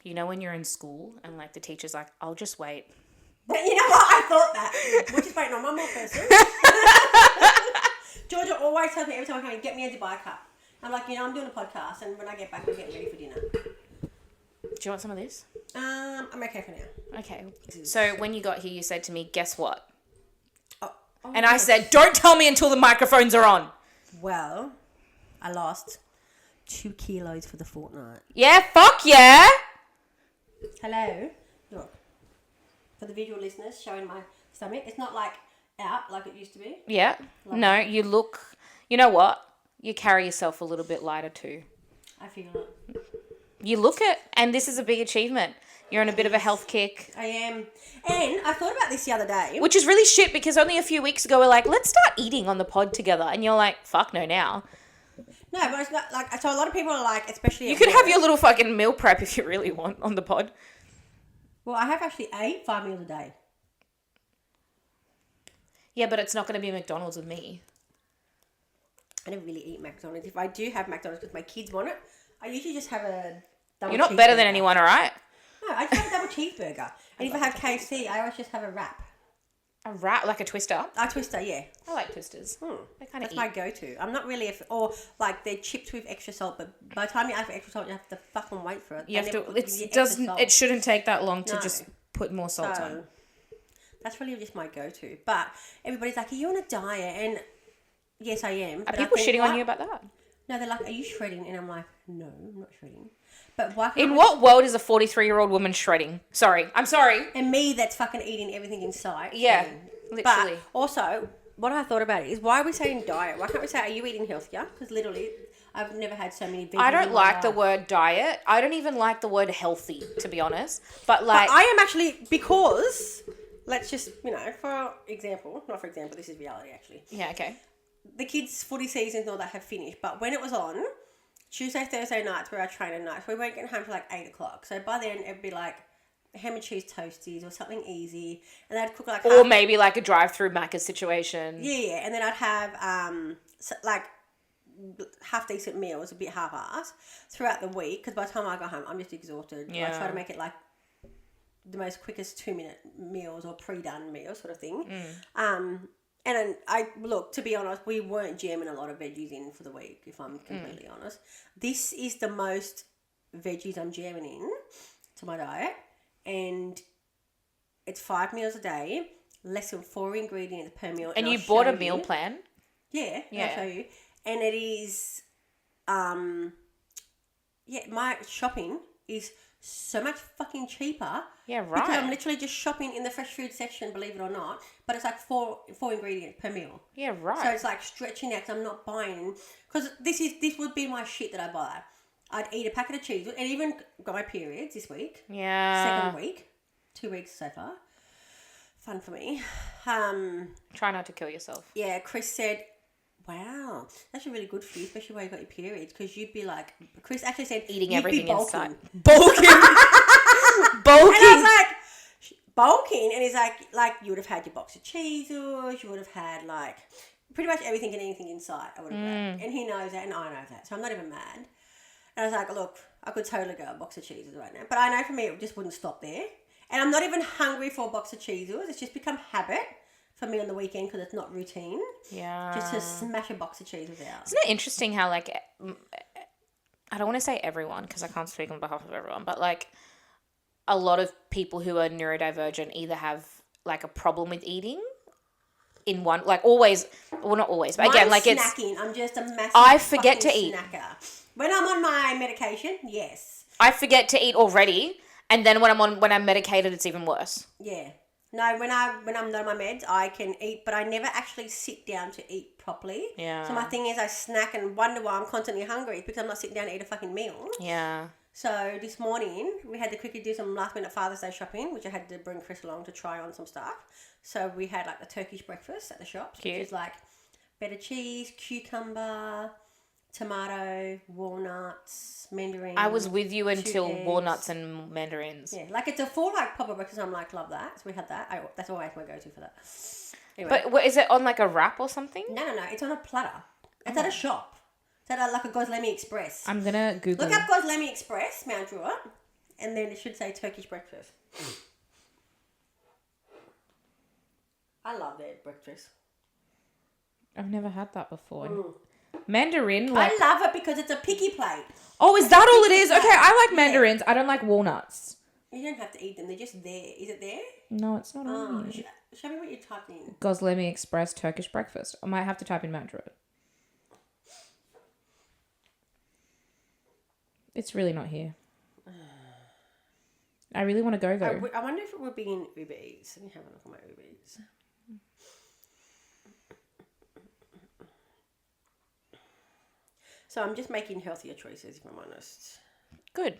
You know when you're in school and like the teacher's like, I'll just wait. But you know what? I thought that. We're just waiting on one more person. Georgia always tells me every time I come in, get me a Dubai cup. I'm like, I'm doing a podcast, and when I get back, we're getting ready for dinner. Do you want some of this? I'm okay for now. Okay. So when you got here, you said to me, guess what? Oh, and I said, don't tell me until the microphones are on. Well, I lost 2 kilos for the fortnight. Yeah, fuck yeah. Hello. Look. For the visual listeners, showing my stomach. It's not like out like it used to be. Yeah. No, you look, you know what? You carry yourself a little bit lighter too. I feel it. You look it, and this is a big achievement. You're on a bit of a health kick. I am. And I thought about this the other day. Which is really shit because only a few weeks ago we're like, let's start eating on the pod together. And you're like, fuck no now. No, but it's not like, so a lot of people are like, especially You could have your little fucking meal prep if you really want on the pod. Well, I have actually ate 5 meals a day. Yeah, but it's not going to be McDonald's with me. I never really eat McDonald's. If I do have McDonald's because my kids want it, I usually just have a double You're not better than cheeseburger. anyone, all right? No, I just have a double cheeseburger. And if I have KFC, I always just have a wrap. A wrap, like a twister? A twister, yeah. I like twisters. They kind of That's my go-to. I'm not really or like they're chips with extra salt, but by the time you ask for extra salt, you have to fucking wait for it. You have to. It shouldn't take that long to just put more salt on. That's really just my go-to. But everybody's like, "Are you on a diet?" And yes, I am. Are people shitting on you about that? No, they're like, "Are you shredding?" And I'm like, "No, I'm not shredding." But why? In what world is a 43-year-old woman shredding? Sorry, I'm sorry. And me, that's fucking eating everything in sight. Yeah, literally. literally. But also, what I thought about it is, why are we saying diet? Why can't we say, "Are you eating healthier?" Because literally, I've never had so many veggies. I don't like the word diet. I don't even like the word healthy, to be honest. But like, I am actually, because let's just, for example, not for example, this is reality actually. Yeah, okay. The kids' footy seasons and all that have finished, but when it was on, Tuesday, Thursday nights were our training nights. We weren't getting home till like 8 o'clock. So by then it'd be like ham and cheese toasties or something easy, and they'd cook like maybe like a drive-through Macca's situation. Yeah, and then I'd have like half decent meals, a bit half-assed throughout the week. Because by the time I got home, I'm just exhausted. Yeah. I try to make it like the most quickest 2-minute meals or pre-done meals sort of thing. And then to be honest, we weren't jamming a lot of veggies in for the week, if I'm completely honest. This is the most veggies I'm jamming in to my diet. And it's 5 meals a day, less than 4 ingredients per meal. And you bought a meal plan? Yeah, I'll show you. And it is, my shopping is so much fucking cheaper. Yeah, right. Because I'm literally just shopping in the fresh food section, believe it or not. But it's like four ingredients per meal. Yeah, right. So it's like stretching out because I'm not buying. Because this would be my shit that I buy. I'd eat a packet of cheese. And even got my periods this week. Yeah. Second week. 2 weeks so far. Fun for me. Try not to kill yourself. Yeah, Chris said, wow, that's really good for you, especially when you got your periods, because you'd be like, Chris actually said, eating you'd everything be bulking. inside. Bulking. Bulking. And I was like, bulking, and he's like you would have had your box of Cheetos, you would have had like pretty much everything and anything inside. I would have grabbed, and he knows that, and I know that, so I'm not even mad. And I was like, look, I could totally go a box of Cheetos right now, but I know for me it just wouldn't stop there. And I'm not even hungry for a box of Cheetos. It's just become habit for me on the weekend because it's not routine. Yeah. Just to smash a box of Cheetos out. Isn't it interesting how, like, I don't want to say everyone because I can't speak on behalf of everyone, but, like, a lot of people who are neurodivergent either have, like, a problem with eating in one, like, always, well, not always, but again, like, snacking. I'm just a massive I forget to eat. Snacker. When I'm on my medication, yes. I forget to eat already. And then when I'm medicated, it's even worse. Yeah. No, when I'm not on my meds, I can eat, but I never actually sit down to eat properly. Yeah. So my thing is I snack and wonder why I'm constantly hungry. It's because I'm not sitting down to eat a fucking meal. Yeah. So this morning, we had to quickly do some last minute Father's Day shopping, which I had to bring Chris along to try on some stuff. So we had like the Turkish breakfast at the shops, Cute. which is like better cheese, cucumber, tomato, walnuts, mandarins. I was with you until eggs. walnuts and mandarins. Yeah, like it's a full like proper breakfast. I'm like, love that. So we had that. That's always my go-to for that. Anyway. But what, is it on like a wrap or something? No. It's on a platter. It's at a shop. It's at like a Goslemi Express. I'm gonna Google. Look up Goslemi Express, Mount Druitt, And then it should say Turkish breakfast. I love their breakfast. I've never had that before. Mandarin, like... I love it because it's a picky plate. Oh, is that all it is? Okay, I like mandarins. I don't like walnuts. You don't have to eat them. They're just there. Is it there? No, it's not on here. Show me what you typed in. Goslemi Express Turkish breakfast. I might have to type in Mandarin. It's really not here. I really want to go, though. I wonder if it would be in Uber Eats. Let me have a look at my Uber Eats. So I'm just making healthier choices, if I'm honest. Good.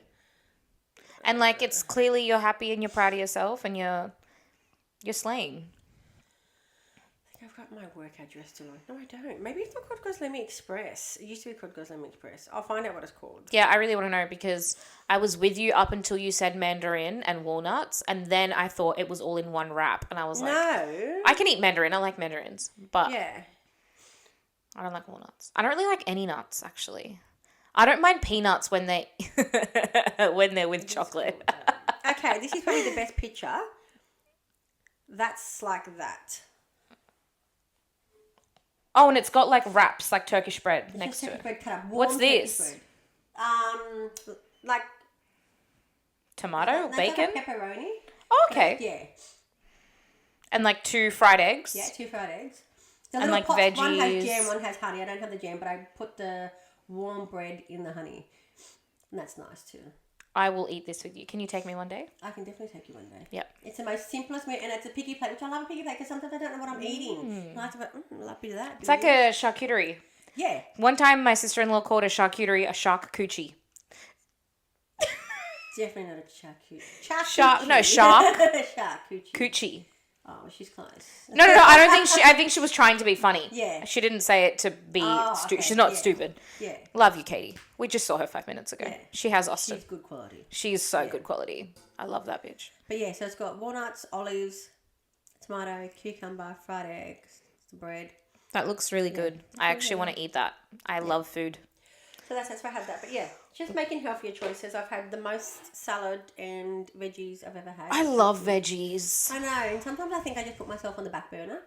And, like, it's clearly you're happy and you're proud of yourself and you're slaying. I think I've got my work address to look. No, I don't. Maybe it's not called Goslemi Express. It used to be called Goslemi Express. I'll find out what it's called. Yeah, I really want to know because I was with you up until you said mandarin and walnuts, and then I thought it was all in one wrap, and I was like, no. I can eat mandarin. I like mandarins, but Yeah. I don't like walnuts. I don't really like any nuts, actually. I don't mind peanuts when they when they're with chocolate. Okay, this is probably the best picture. That's like that. Oh, and it's got like wraps, like Turkish bread next to Turkish it. bread cut up. Warm What's Turkish this? bread. Like Tomato, that's bacon. like a pepperoni. Oh, okay. Yeah. And like 2 fried eggs. Yeah, 2 fried eggs. The And little like pots, veggies. One has jam, one has honey. I don't have the jam, but I put the warm bread in the honey. And that's nice too. I will eat this with you. Can you take me one day? I can definitely take you one day. Yep. It's the most simplest meal, and it's a picky plate, which I love a picky plate because sometimes I don't know what I'm eating. I like to love a bit of that. It's like a charcuterie. Yeah. One time my sister-in-law called a charcuterie a shark coochie. Definitely not a charcuterie. Shark. Charcuterie. Coochie. Oh, she's close. No. I don't think I think she was trying to be funny. Yeah. She didn't say it to be okay, she's not yeah. stupid. Yeah. Love you, Katie. We just saw her 5 minutes ago. Yeah. She has Austin. She's good quality. She is so good quality. I love that bitch. But yeah, so it's got walnuts, olives, tomato, cucumber, fried eggs, the bread. That looks really good. I actually want to eat that. I love food. So that's why I had that. But yeah, just making healthier choices. I've had the most salad and veggies I've ever had. I love veggies. I know. And sometimes I think I just put myself on the back burner.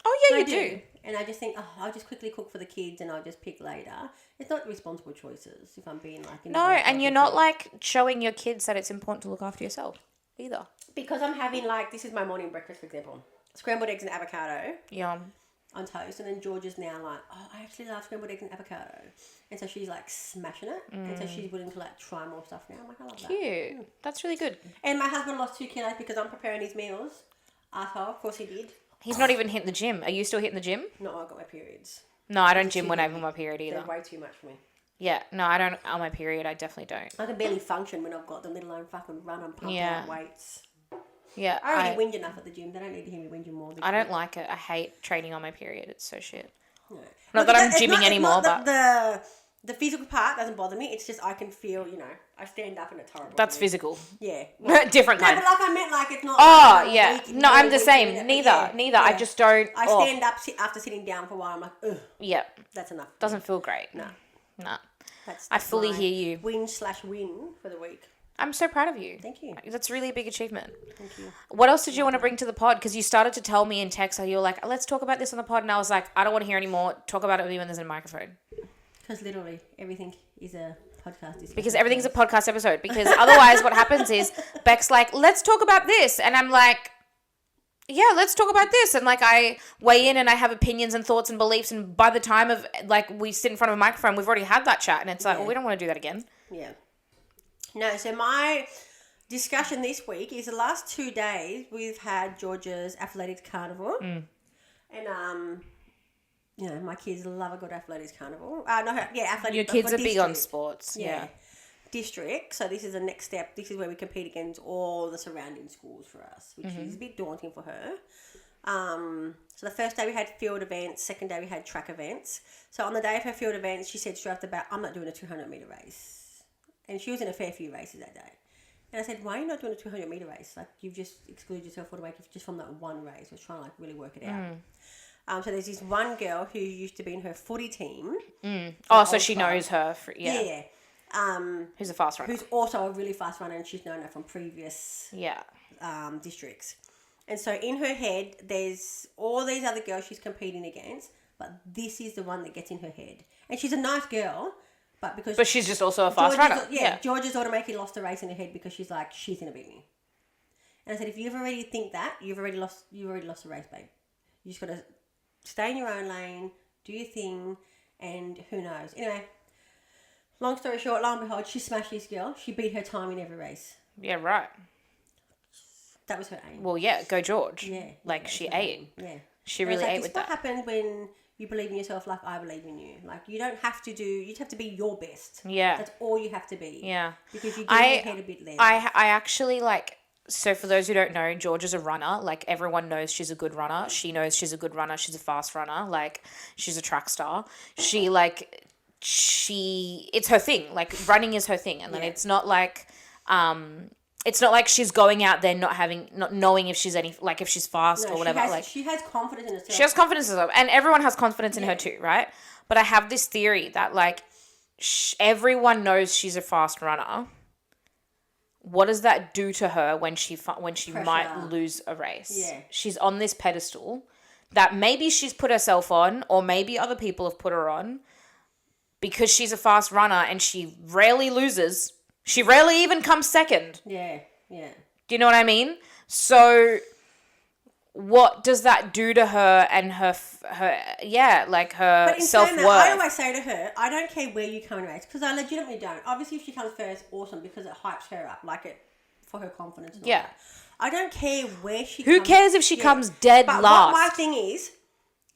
Oh, yeah, I you do. And I just think, I'll just quickly cook for the kids and I'll just pick later. It's not responsible choices if I'm being like... No, and you're not like showing your kids that it's important to look after yourself either. Because I'm having like, this is my morning breakfast, for example. Scrambled eggs and avocado Yum. on toast. And then George is now like, I actually love scrambled eggs and avocado. And so she's like smashing it. And so she's willing to like try more stuff now. I'm like, I love that. Cute. That's really good. And my husband lost 2 kilos because I'm preparing his meals. Of course he did. He's not even hitting the gym. Are you still hitting the gym? No, I got my periods. No, I don't gym when I'm on my period either. They're way too much for me. Yeah, no, I don't. On my period, I definitely don't. I can barely function when I've got them, let alone fucking run and pump out weights. Yeah, I already whinge enough at the gym. They don't need to hear me whinging more. I don't like it. I hate training on my period. It's so shit. No. Not that I'm gymming anymore, but... The physical part doesn't bother me. It's just I can feel, I stand up and it's horrible. That's physical. Yeah. Different kind. No, but like I meant like it's not... Oh, like yeah. weak, No, I'm the weak same. doing it, Neither. yeah. I just don't... I stand up after sitting down for a while. I'm like, ugh. Yep. That's enough. Doesn't feel great. No. No. That's I fully my hear you. Win/win for the week. I'm so proud of you. Thank you. That's really a big achievement. Thank you. What else did you want to bring to the pod? Because you started to tell me in text how you were like, let's talk about this on the pod. And I was like, I don't want to hear anymore. Talk about it with me when there's a microphone. Because literally everything is a podcast. Because everything's a podcast episode. Because otherwise what happens is Beck's like, let's talk about this. And I'm like, yeah, let's talk about this. And like I weigh in and I have opinions and thoughts and beliefs. And by the time of like we sit in front of a microphone, we've already had that chat. And it's like, well, we don't want to do that again. Yeah. No, so my discussion this week is the last 2 days we've had Georgia's athletics carnival. And my kids love a good athletics carnival. Athletics. Your kids are big on sports. Yeah. District. So this is the next step. This is where we compete against all the surrounding schools for us, which is a bit daunting for her. So the first day we had field events. Second day we had track events. So on the day of her field events, she said straight off the bat, I'm not doing a 200-meter race. And she was in a fair few races that day. And I said, why are you not doing a 200-meter race? Like, you've just excluded yourself all the way just from that one race. I was trying to, like, really work it out. So there's this one girl who used to be in her footy team. Oh, so she knows her. Yeah. Who's a fast runner. who's also a really fast runner, and she's known that from previous Yeah. districts. And so in her head, there's all these other girls she's competing against, but this is the one that gets in her head. And she's a nice girl, but because... But she's just also a fast runner. Yeah. Georgia's automatically lost the race in her head because she's like, she's going to beat me. And I said, if you already think that, you've already lost the race, babe. You just got to stay in your own lane, do your thing, and who knows. Anyway, long story short, lo and behold, she smashed this girl. She beat her time in every race. Yeah, right. That was her aim. Well, yeah, go George. Yeah. Like, she ate. Yeah. She really ate with that. What happened when you believe in yourself like I believe in you? Like, you don't have to you just have to be your best. Yeah. That's all you have to be. Yeah. Because you get your head a bit there. I actually, like... So for those who don't know, George is a runner. Like, everyone knows she's a good runner. She knows she's a good runner. She's a fast runner. Like, she's a track star. It's her thing. Like, running is her thing. And then it's not like she's going out there not knowing if she's if she's fast or whatever. She has confidence in herself. She has confidence in herself. And everyone has confidence in her too, right? But I have this theory that, like, everyone knows she's a fast runner. What does that do to her when she Pressure. might lose a race? Yeah. She's on this pedestal that maybe she's put herself on, or maybe other people have put her on, because she's a fast runner and she rarely loses. She rarely even comes second. Yeah, yeah. Do you know what I mean? So what does that do to her and her self-worth? I always say to her, I don't care where you come in a race, because I legitimately don't. Obviously, if she comes first, awesome, because it hypes her up, for her confidence. And all that. I don't care where she comes. Who cares if she comes dead but last? What my thing is,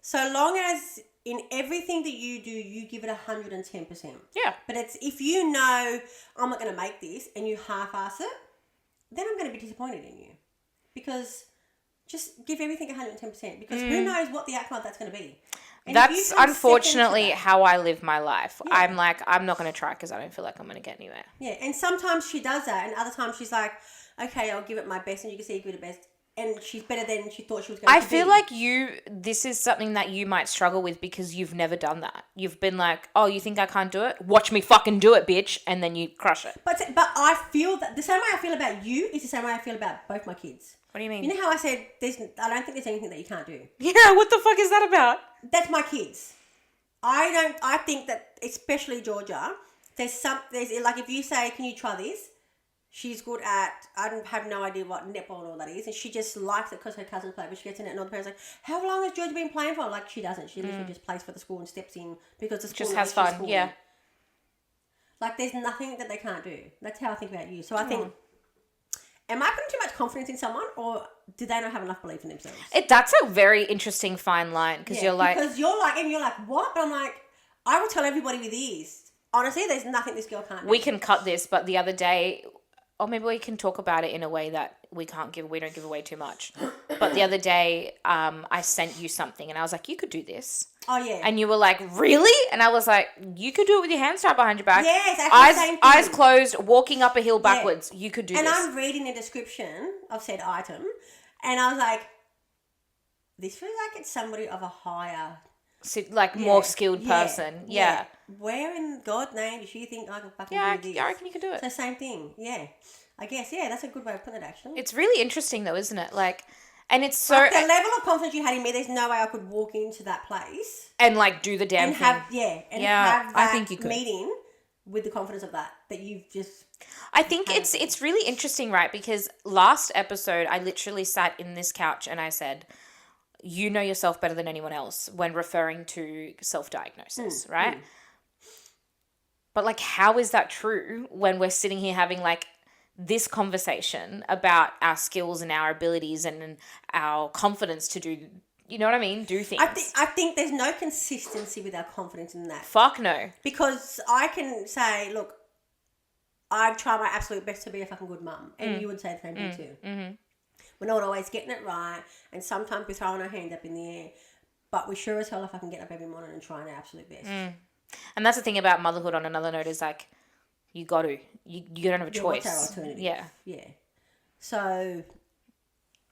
so long as in everything that you do, you give it 110%. Yeah. But it's if you know, I'm not going to make this, and you half-ass it, then I'm going to be disappointed in you. Because... just give everything 110%, because who knows what the outcome of that's going to be. And that's unfortunately how I live my life. Yeah. I'm like, I'm not going to try because I don't feel like I'm going to get anywhere. Yeah, and sometimes she does that, and other times she's like, okay, I'll give it my best, and you can see you give it the best, and she's better than she thought she was going to be. I feel like this is something that you might struggle with because you've never done that. You've been like, oh, you think I can't do it? Watch me fucking do it, bitch, and then you crush it. But I feel that the same way I feel about you is the same way I feel about both my kids. What do you mean? You know how I said I don't think there's anything that you can't do. Yeah, what the fuck is that about? That's my kids. I think that, especially Georgia, there's like, if you say, can you try this? She's good at, I have no idea what netball and all that is, and she just likes it because her cousins play, but she gets in it and all the parents are like, how long has Georgia been playing for? Like, she doesn't. She literally just plays for the school and steps in because the school just has fun, yeah. Like, there's nothing that they can't do. That's how I think about you. So I think, am I putting too much confidence in someone, or do they not have enough belief in themselves? That's a very interesting fine line, because you're like... Because you're like, what? But I'm like, I will tell everybody with ease. Honestly, there's nothing this girl can't do. We can cut this, but the other day... Or maybe we can talk about it in a way that we don't give away too much. But the other day, I sent you something and I was like, you could do this. Oh, yeah. And you were like, really? And I was like, you could do it with your hands tied behind your back. Yeah, exactly. Eyes closed, walking up a hill backwards. Yeah. You could do this. And I'm reading the description of said item, and I was like, this feels like it's somebody of a higher... more skilled person. Yeah. Where in God's name does she think I can fucking do this? Yeah, I reckon you can do it. So same thing. Yeah. I guess, that's a good way of putting it, actually. It's really interesting though, isn't it? Like, and it's so... Like, the level of confidence you had in me, there's no way I could walk into that place. And like do the damn thing. Have that I think you could. Meeting with the confidence of that you've just... I think it's really interesting, right? Because last episode, I literally sat in this couch and I said... You know yourself better than anyone else when referring to self-diagnosis, right? But like, how is that true when we're sitting here having like this conversation about our skills and our abilities and our confidence to do, you know what I mean? Do things. I think there's no consistency with our confidence in that. Fuck no. Because I can say, look, I try my absolute best to be a fucking good mum. And you would say the same thing too. Mm-hmm. We're not always getting it right, and sometimes we're throwing our hand up in the air, but we sure as hell if I can get up every morning and try our absolute best. And that's the thing about motherhood on another note is like, you got to. You don't have a choice. What's our alternative? Yeah. Yeah. So,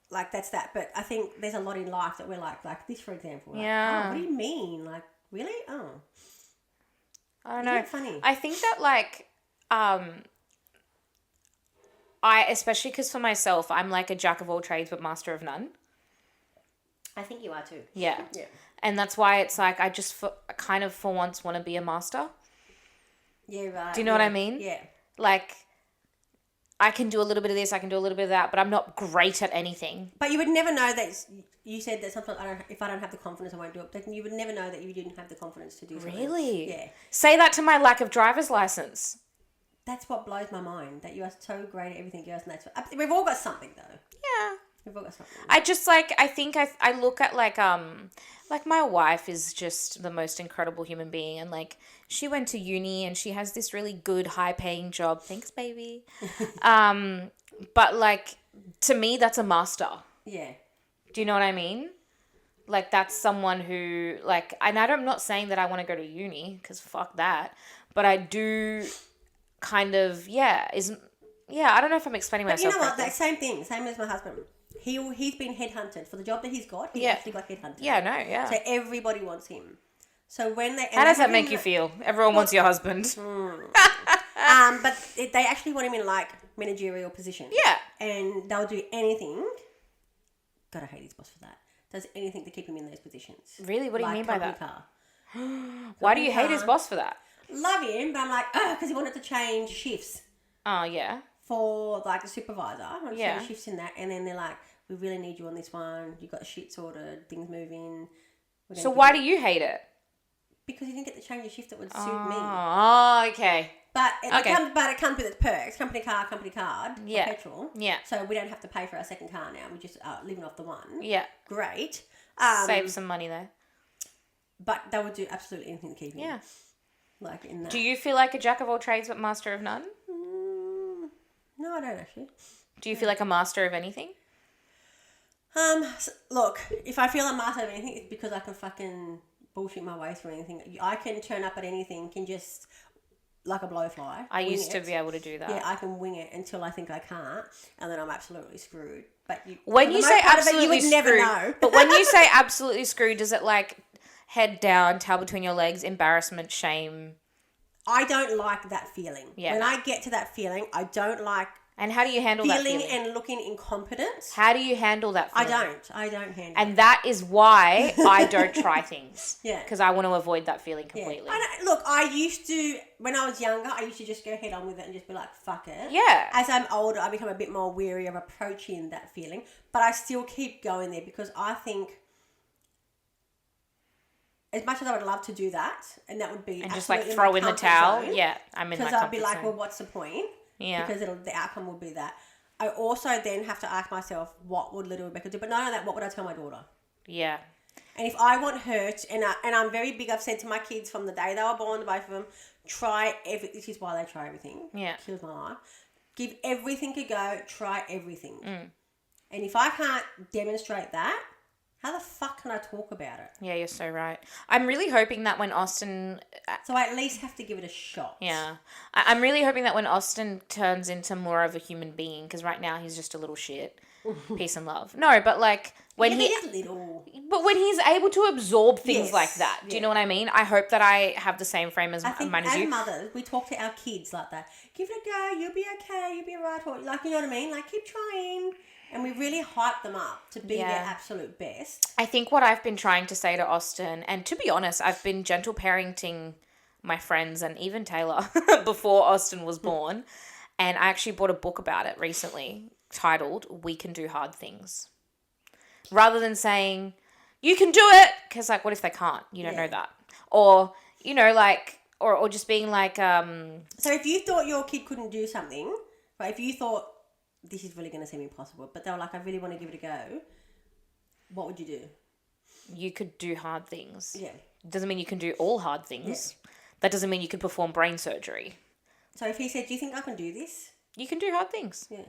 like, that's that. But I think there's a lot in life that we're like this, for example. Like, yeah. Oh, what do you mean? Like, really? Oh. I don't know. Funny. I think that, like, especially because for myself, I'm like a jack of all trades but master of none. I think you are too. Yeah. Yeah. And that's why it's like I just kind of for once want to be a master. Yeah, right. Do you know what I mean? Yeah. Like, I can do a little bit of this, I can do a little bit of that, but I'm not great at anything. But you would never know that. You said that sometimes if I don't have the confidence, I won't do it. Then you would never know that you didn't have the confidence to do something. Really? Yeah. Say that to my lack of driver's license. That's what blows my mind. That you are so great at everything else, and we've all got something though. Yeah. We've all got something. I just like I think I look at like my wife is just the most incredible human being, and like she went to uni and she has this really good high paying job. Thanks, baby. But like to me that's a master. Yeah. Do you know what I mean? Like that's someone who like, and I'm not saying that I want to go to uni because fuck that, but I do kind of I don't know if I'm explaining But you myself know what? correctly. That same thing. Same as my husband. He's been headhunted for the job that he's got. He Yeah. actually got headhunted. Yeah, no, yeah. So everybody wants him. So when they How does that make you feel? Everyone wants your husband. But they actually want him in like managerial positions. Yeah. And they'll do anything. God, I hate his boss for that. Does anything to keep him in those positions. Really? What do you Like mean by company that? Car. Why do you hate his car. boss for that? Love him, but I'm like, because he wanted to change shifts Oh, yeah. for like the supervisor. I want to Yeah. change shifts in that, and then they're like, we really need you on this one. You got the shit sorted, things moving. So why do you hate it? Because he didn't get to change a shift that would suit me. Oh, okay. But Okay. it comes with its perks. Company car, company card, Yeah. petrol. Yeah. So we don't have to pay for our second car now. We just are living off the one. Yeah. Great. Save some money there. But they would do absolutely anything to keep him. Yeah. Like in that. Do you feel like a jack of all trades but master of none? No, I don't actually. Do you feel like a master of anything? Look, if I feel I'm master of anything, it's because I can fucking bullshit my way through anything. I can turn up at anything, can just like a blowfly. I wing used to it. be able to do that. Yeah, I can wing it until I think I can't, and then I'm absolutely screwed. But When for you the say most part of it, absolutely you would never screwed, know. but when you say absolutely screwed, does it like head down, tail between your legs, embarrassment, shame? I don't like that feeling. Yeah. When I get to that feeling, I don't like And how do you handle that feeling feeling? and looking incompetent. How do you handle that I feeling? don't handle it. And that is why I don't try things. Yeah. Because I want to avoid that feeling Yeah. completely. Look, I used to, when I was younger, I used to just go head on with it and just be like, fuck it. Yeah. As I'm older, I become a bit more weary of approaching that feeling. But I still keep going there because I think, as much as I would love to do that, and that would be And just like absolutely throw my in the comfort towel. zone, Yeah. I'm in my because I'd comfort be like, zone. well, what's the point? Yeah. Because the outcome will be that. I also then have to ask myself, what would little Rebecca do? But not only that, what would I tell my daughter? Yeah. And if I want her to, and I'm very big, I've said to my kids from the day they were born, to both of them, this is why they try everything. Yeah. Kills my life. Give everything a go, try everything. Mm. And if I can't demonstrate that, how the fuck can I talk about it? Yeah, you're so right. I'm really hoping that when Austin... So I at least have to give it a shot. Yeah. I'm really hoping that when Austin turns into more of a human being, because right now he's just a little shit. Peace and love. No, but like when Yeah, but he's little. But when he's able to absorb things Yes, like that, do you yeah. know what I mean? I hope that I have the same frame as I think mine as as you. mothers, we talk to our kids like that. Give it a go, you'll be okay, you'll be right. Or, like, you know what I mean? Like, keep trying. And we really hype them up to be their absolute best. I think what I've been trying to say to Austin, and to be honest, I've been gentle parenting my friends and even Taylor before Austin was born. And I actually bought a book about it recently titled We Can Do Hard Things. Rather than saying, you can do it, because like, what if they can't? You don't know that. Or, you know, like, or just being like... So if you thought your kid couldn't do something, right, if you thought, this is really going to seem impossible, but they were like, I really want to give it a go, what would you do? You could do hard things. Yeah. Doesn't mean you can do all hard things. That doesn't mean you can perform brain surgery. So if he said, do you think I can do this? You can do hard things. Yeah.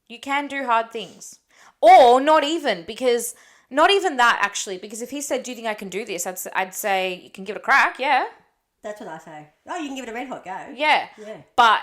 You can do hard things. Or not even, because... Not even that, actually, because if he said, do you think I can do this? I'd say, you can give it a crack, yeah. That's what I say. Oh, you can give it a red hot go. Yeah. Yeah. But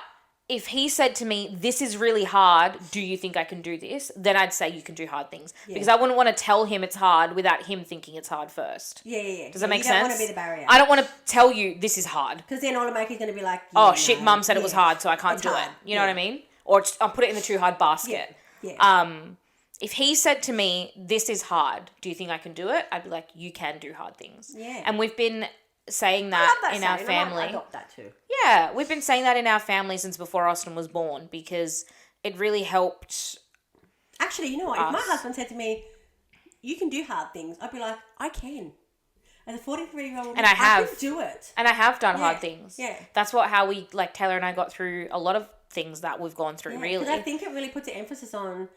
if he said to me, this is really hard, do you think I can do this? Then I'd say you can do hard things. Yeah. Because I wouldn't want to tell him it's hard without him thinking it's hard first. Yeah. Does that make you don't sense? want to be the barrier. I don't want to tell you this is hard. Because then automatically he's going to be like, Oh, shit, mum said it was hard, so I can't do hard. it. You know what I mean? Or I'll put it in the too hard basket. Yeah. If he said to me, this is hard, do you think I can do it? I'd be like, you can do hard things. Yeah. And we've been saying I that love that in our saying. family. I adopt that too. Yeah, we've been saying that in our family since before Austin was born because it really helped. Actually, you know what? If my husband said to me, you can do hard things, I'd be like, I can. As a 43-year-old woman, And I have. can do it. And I have done hard things. Yeah. That's how we, like Taylor and I got through a lot of things that we've gone through, really. Because I think it really puts an emphasis on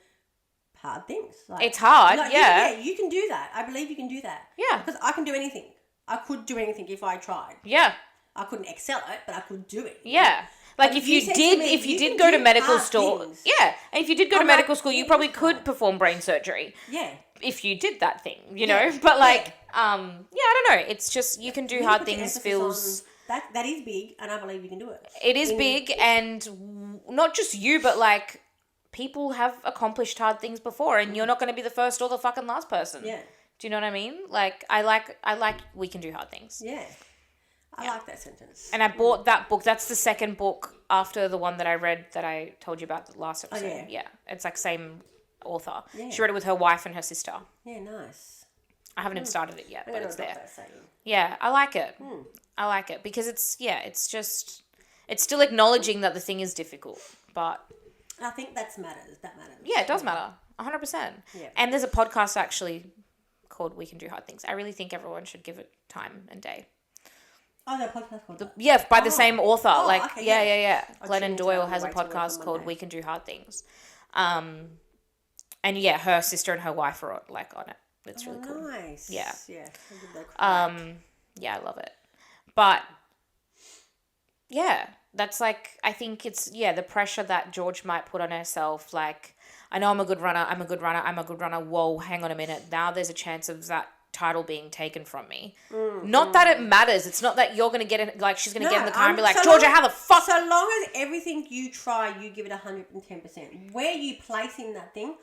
hard things. Like, It's hard, like, yeah. You can do that. I believe you can do that. Yeah. Because I can do anything. I could do anything if I tried. Yeah. I couldn't excel at it, but I could do it. Yeah. Like But if you said to did, me, if you can did go to do medical hard school, things. yeah, and if you did go to I'm like, medical school, you yeah, probably it's could hard. perform brain surgery Yeah. if you did that thing, you Yeah. know. But like, Yeah. yeah, I don't know. It's just you can do Really hard put the things. emphasis Feels on that is big, and I believe you can do it. it is big, and not just you, but like people have accomplished hard things before, and you're not going to be the first or the fucking last person. Yeah. Do you know what I mean? Like I like we can do hard things. Yeah. I like that sentence. And I bought that book. That's the second book after the one that I read that I told you about the last episode. yeah. It's like same author. Yeah. She read it with her wife and her sister. Yeah, nice. I haven't even started it yet, I'm but gonna it's adopt there. that saying. Yeah, I like it. I like it because it's just it's still acknowledging that the thing is difficult, but I think that matters. yeah, it does matter. 100%. Yeah. And there's a podcast actually called We Can Do Hard Things. I really think everyone should give it time and day. Oh, there's a podcast called that. Yeah, by the same author. okay, yeah. I'll Glennon tune into Doyle that on has the a way to work podcast on called Monday. We Can Do Hard Things. And yeah, her sister and her wife are like on it. It's really cool. Nice. Yeah. Yeah. I'll give that a crack. Yeah, I love it. But yeah, that's like I think it's the pressure that George might put on herself, like, I know I'm a good runner, whoa, hang on a minute. Now there's a chance of that title being taken from me. Not that it matters. It's not that you're going to get in, like, she's going to get in the car and be like, Georgia, how the fuck? So long as everything you try, you give it 110%. Where you place in that thing,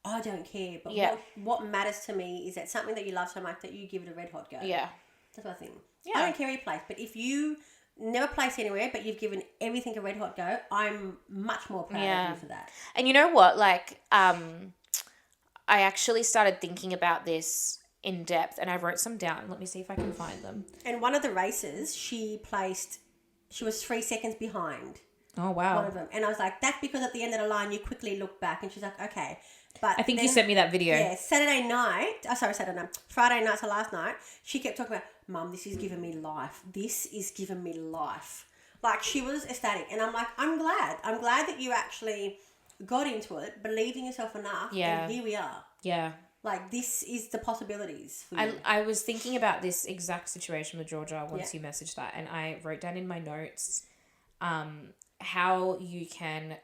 I don't care. But what matters to me is that something that you love so much that you give it a red hot go. Yeah. That's my thing. Yeah. I don't care where you place. But if you never place anywhere, but you've given everything a red hot go, I'm much more proud of you for that. And you know what? Like, I actually started thinking about this in depth and I wrote some down. Let me see if I can find them. And one of the races, she was 3 seconds behind. Oh, wow. One of them. And I was like, that's because at the end of the line, you quickly look back. And she's like, okay. But I think you sent me that video. Yeah, Friday night, so last night, she kept talking about, Mum, this is giving me life. This is giving me life. Like, she was ecstatic. And I'm like, I'm glad. I'm glad that you actually got into it, believed in yourself enough. Yeah. And here we are. Yeah. Like, this is the possibilities for you. I was thinking about this exact situation with Georgia once you messaged that, and I wrote down in my notes how you can,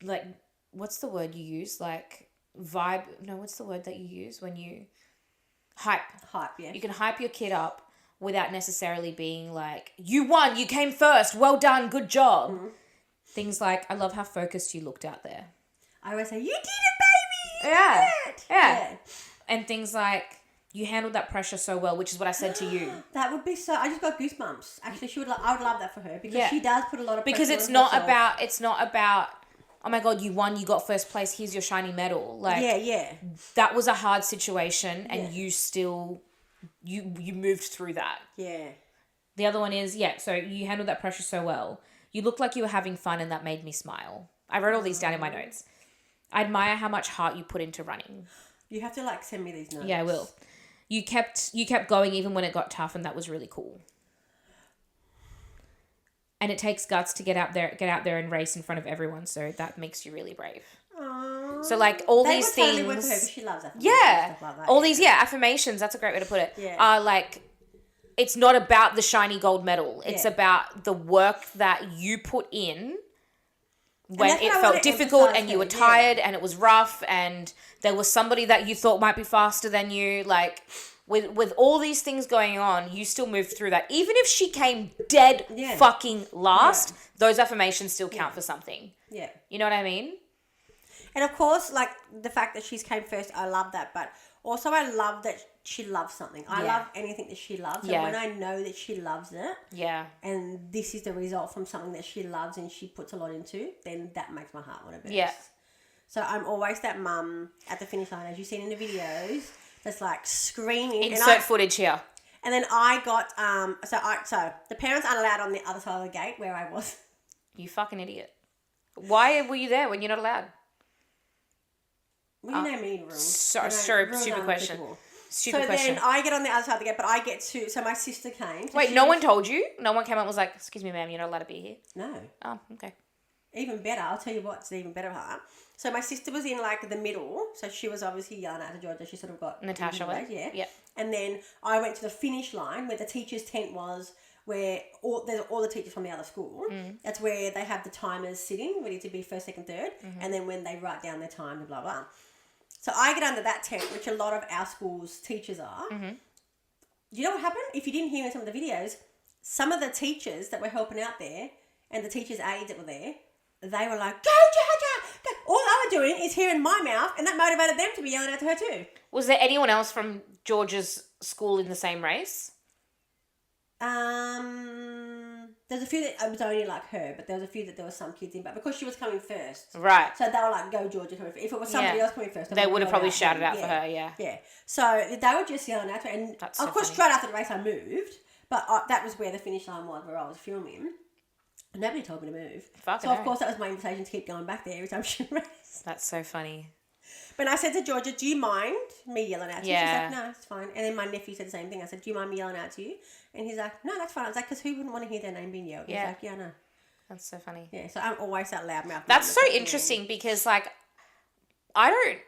like, what's the word you use? Like, vibe. No, what's the word that you use when you hype? Hype, yeah. You can hype your kid up without necessarily being like, you won, you came first, well done, good job. Mm-hmm. Things like, I love how focused you looked out there. I always say, you did it, baby! You Yeah. did it! Yeah. And things like, you handled that pressure so well, which is what I said to you. That would be so. I just got goosebumps. Actually, I would love that for her because Yeah. she does put a lot of pressure Because on it's not herself. about, oh my God, you won, you got first place, here's your shiny medal. Like, Yeah. that was a hard situation and you still, you moved through that. Yeah. The other one is, so you handled that pressure so well. You looked like you were having fun and that made me smile. I wrote all these down in my notes. I admire how much heart you put into running. You have to, like, send me these notes. Yeah, I will. You kept going even when it got tough, and that was really cool. And it takes guts to get out there and race in front of everyone, so that makes you really brave. Aww. So like all They these would things, totally work for her because she loves affirmations yeah, and stuff like that, all these affirmations. That's a great way to put it. Yeah. Are like, it's not about the shiny gold medal. It's about the work that you put in when that's it what I felt wanna difficult emphasise and you were here, tired and it was rough and there was somebody that you thought might be faster than you. Like, with all these things going on, you still moved through that. Even if she came dead fucking last, those affirmations still count for something. Yeah. You know what I mean? And of course, like, the fact that she's came first, I love that. But also I love that she loves something. I love anything that she loves. And when I know that she loves it, and this is the result from something that she loves and she puts a lot into, then that makes my heart want to burst. Yeah. So I'm always that mum at the finish line, as you've seen in the videos, that's like screaming. Insert footage here. And then I got, so the parents aren't allowed on the other side of the gate where I was. You fucking idiot. Why were you there when you're not allowed? Well, you know me, rules. Stupid question. Stupid question. Then I get on the other side of the gate, but I get to, so my sister came. So wait, no one told you? No one came up and was like, excuse me, ma'am, you're not allowed to be here? No. Oh, okay. Even better, I'll tell you what's even better part. So my sister was in like the middle, so she was obviously yelling at Georgia. She sort of got Natasha way. Yeah. And then I went to the finish line where the teacher's tent was, where there's all the teachers from the other school. That's where they have the timers sitting, ready to be first, second, third, and then when they write down their time, blah blah. So I get under that tent, which a lot of our school's teachers are. You know what happened? If you didn't hear in some of the videos, some of the teachers that were helping out there and the teachers' aides that were there, they were like, go, Georgia! Go. All I was doing is hearing my mouth, and that motivated them to be yelling out to her too. Was there anyone else from Georgia's school in the same race? There's a few that it was only like her, but there was a few that there was some kids in, but because she was coming first. Right. So they were like, go Georgia. If it was somebody else coming first, they would have probably shouted out for her, Yeah. So they were just yelling at her, and that's of course straight after the race I moved, but that was where the finish line was, where I was filming. And nobody told me to move. So of course that was my invitation to keep going back there every time she raced. That's so funny. But I said to Georgia, do you mind me yelling at you? Yeah. She's like, no, it's fine. And then my nephew said the same thing. I said, do you mind me yelling out to you? And he's like, no, that's fine. I was like, because who wouldn't want to hear their name being yelled? He's like, yeah, no. That's so funny. Yeah, so I'm always that loudmouth. That's so interesting because, like, I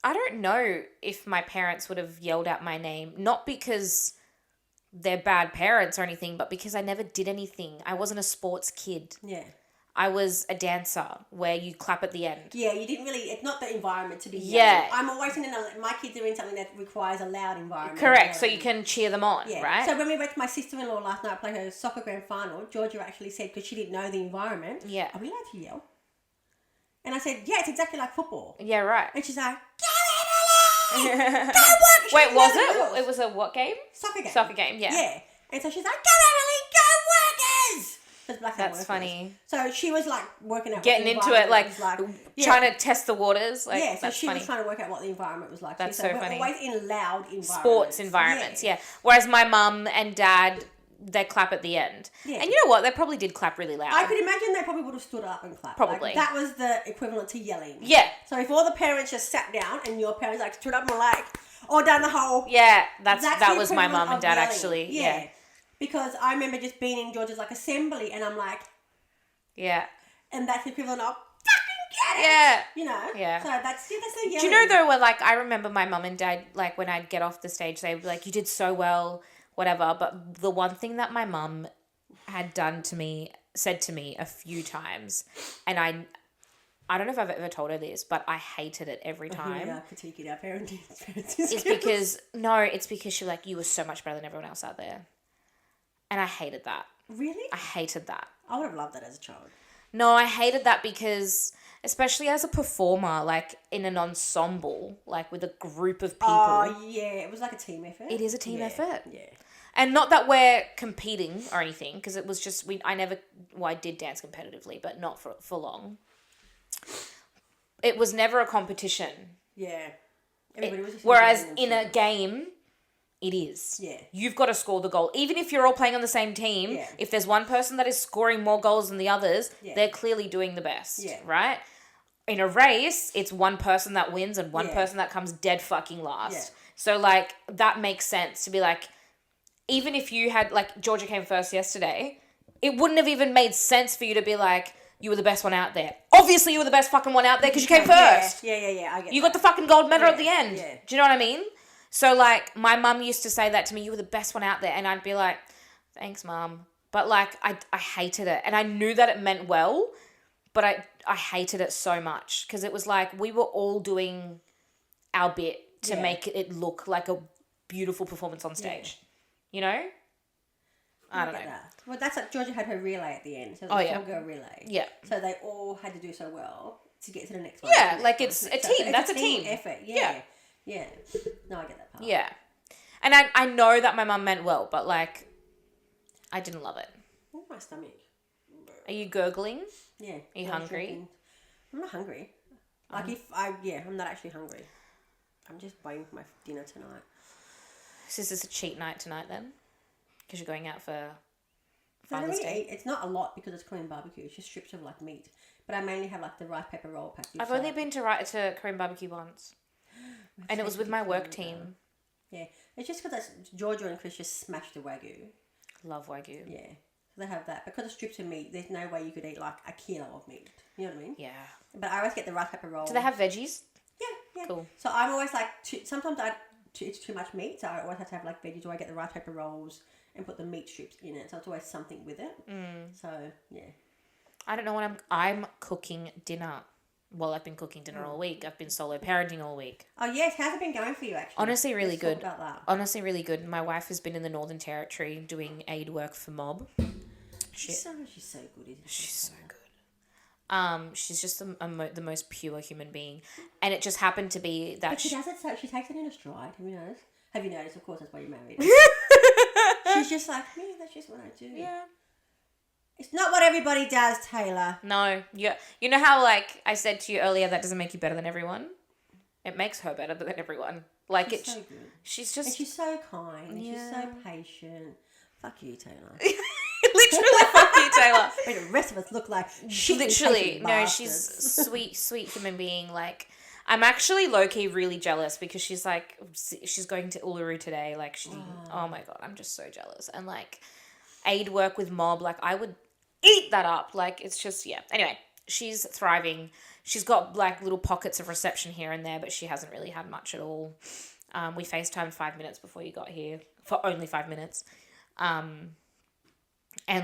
don't know if my parents would have yelled out my name, not because they're bad parents or anything, but because I never did anything. I wasn't a sports kid. Yeah. I was a dancer where you clap at the end. Yeah, you didn't really, it's not the environment to be yelling. Yeah. I'm always my kids are in something that requires a loud environment. Correct, so you can cheer them on, right? So when we went to my sister-in-law last night to play her soccer grand final, Georgia actually said, because she didn't know the environment, are we allowed to yell? And I said, yeah, it's exactly like football. Yeah, right. And she's like, go Emily! Go work! Wait, was it? It was a what game? Soccer game. Soccer game, yeah. Yeah. And so she's like, go Emily, go workers! That's funny. So she was like working out getting into it, like trying to test the waters. Like, yeah, so she was trying to work out what the environment was like. That's so funny. Always in loud environments. Sports environments, yeah. Whereas my mum and dad, they clap at the end. Yeah. And you know what? They probably did clap really loud. I could imagine they probably would have stood up and clapped. Probably. Like, that was the equivalent to yelling. Yeah. So if all the parents just sat down and your parents like stood up and were like, or down the hole. Yeah, that was my mum and dad yelling. actually. Yeah. Because I remember just being in Georgia's like assembly and I'm like, yeah. And that's the equivalent of fucking get it. Yeah. You know? Yeah. So that's the yelling. Do you know though, where like I remember my mum and dad, like when I'd get off the stage, they'd be like, you did so well, whatever. But the one thing that my mum had said to me a few times, and I don't know if I've ever told her this, but I hated it every time. Yeah, critiquing our parenting. It's because she's like, you were so much better than everyone else out there. And I hated that. Really? I hated that. I would have loved that as a child. No, I hated that because, especially as a performer, like in an ensemble, like with a group of people. Oh, yeah. It was like a team effort. It is a team effort. Yeah. And not that we're competing or anything, because it was just, I did dance competitively, but not for long. It was never a competition. Yeah. Whereas in a game, it is. Yeah. You've got to score the goal. Even if you're all playing on the same team, if there's one person that is scoring more goals than the others, they're clearly doing the best, right? In a race, it's one person that wins and one person that comes dead fucking last. Yeah. So, like, that makes sense to be like, even if you had, like, Georgia came first yesterday, it wouldn't have even made sense for you to be like, you were the best one out there. Obviously, you were the best fucking one out there because you came first. Yeah. I get you got the fucking gold medal at the end. Yeah. Do you know what I mean? So, like, my mum used to say that to me, you were the best one out there. And I'd be like, thanks, mum. But, like, I hated it. And I knew that it meant well, but I hated it so much. Because it was like we were all doing our bit to make it look like a beautiful performance on stage. You know? I don't know. That. Well, that's like Georgia had her relay at the end. So it Oh, was a yeah. 4-girl relay. Yeah. So they all had to do so well to get to the next one. Yeah, the like next it's one. a team. So That's it's a team effort. Yeah. Yeah. No, I get that part. Yeah. And I know that my mum meant well, but like, I didn't love it. Oh, my stomach. Are you gurgling? Yeah. Are you hungry? I'm not hungry. Like I'm not actually hungry. I'm just waiting for my dinner tonight. So is this a cheat night tonight then? Because you're going out for So I don't Father's really Day? eat. It's not a lot because it's Korean barbecue. It's just strips of like meat. But I mainly have like the rice pepper roll package. I've only been to Korean barbecue once. And it was with my work team. Yeah. It's just because Georgia and Chris just smashed the Wagyu. Love Wagyu. Yeah. So they have that. Because of strips of meat, there's no way you could eat like a kilo of meat. You know what I mean? Yeah. But I always get the rice pepper roll. Do they have veggies? Yeah. Cool. So I'm always like, sometimes it's too much meat. So I always have to have like veggies, or I get the rice pepper rolls and put the meat strips in it. So it's always something with it. So, yeah. I don't know what I'm cooking dinner. Well, I've been cooking dinner all week. I've been solo parenting all week. Oh, yes. How's it been going for you, actually? Honestly, really Let's good. talk about that. Honestly, really good. My wife has been in the Northern Territory doing aid work for mob. She's so good, isn't she? She's so good. She's just the most pure human being. And it just happened to be that But she does it so, she takes it in a stride. Have you noticed? Have you noticed? Of course, that's why you're married. She's just like, yeah, that's just what I do. Yeah. It's not what everybody does, Taylor. No. Yeah. You know how, like, I said to you earlier, that doesn't make you better than everyone? It makes her better than everyone. Like, She's so good. She's just... And she's so kind. And Yeah. she's so patient. Fuck you, Taylor. Literally, fuck you, Taylor. I mean, the rest of us look like shit. Literally. No, bastards. she's sweet human being. Like, I'm actually low-key really jealous because she's, like, she's going to Uluru today. Like, oh my God, I'm just so jealous. And, like, aid work with mob, like, I would eat that up. Like, it's just, yeah. Anyway, she's thriving. She's got, like, little pockets of reception here and there, but she hasn't really had much at all. We FaceTimed 5 minutes before you got here, for only 5 minutes. And,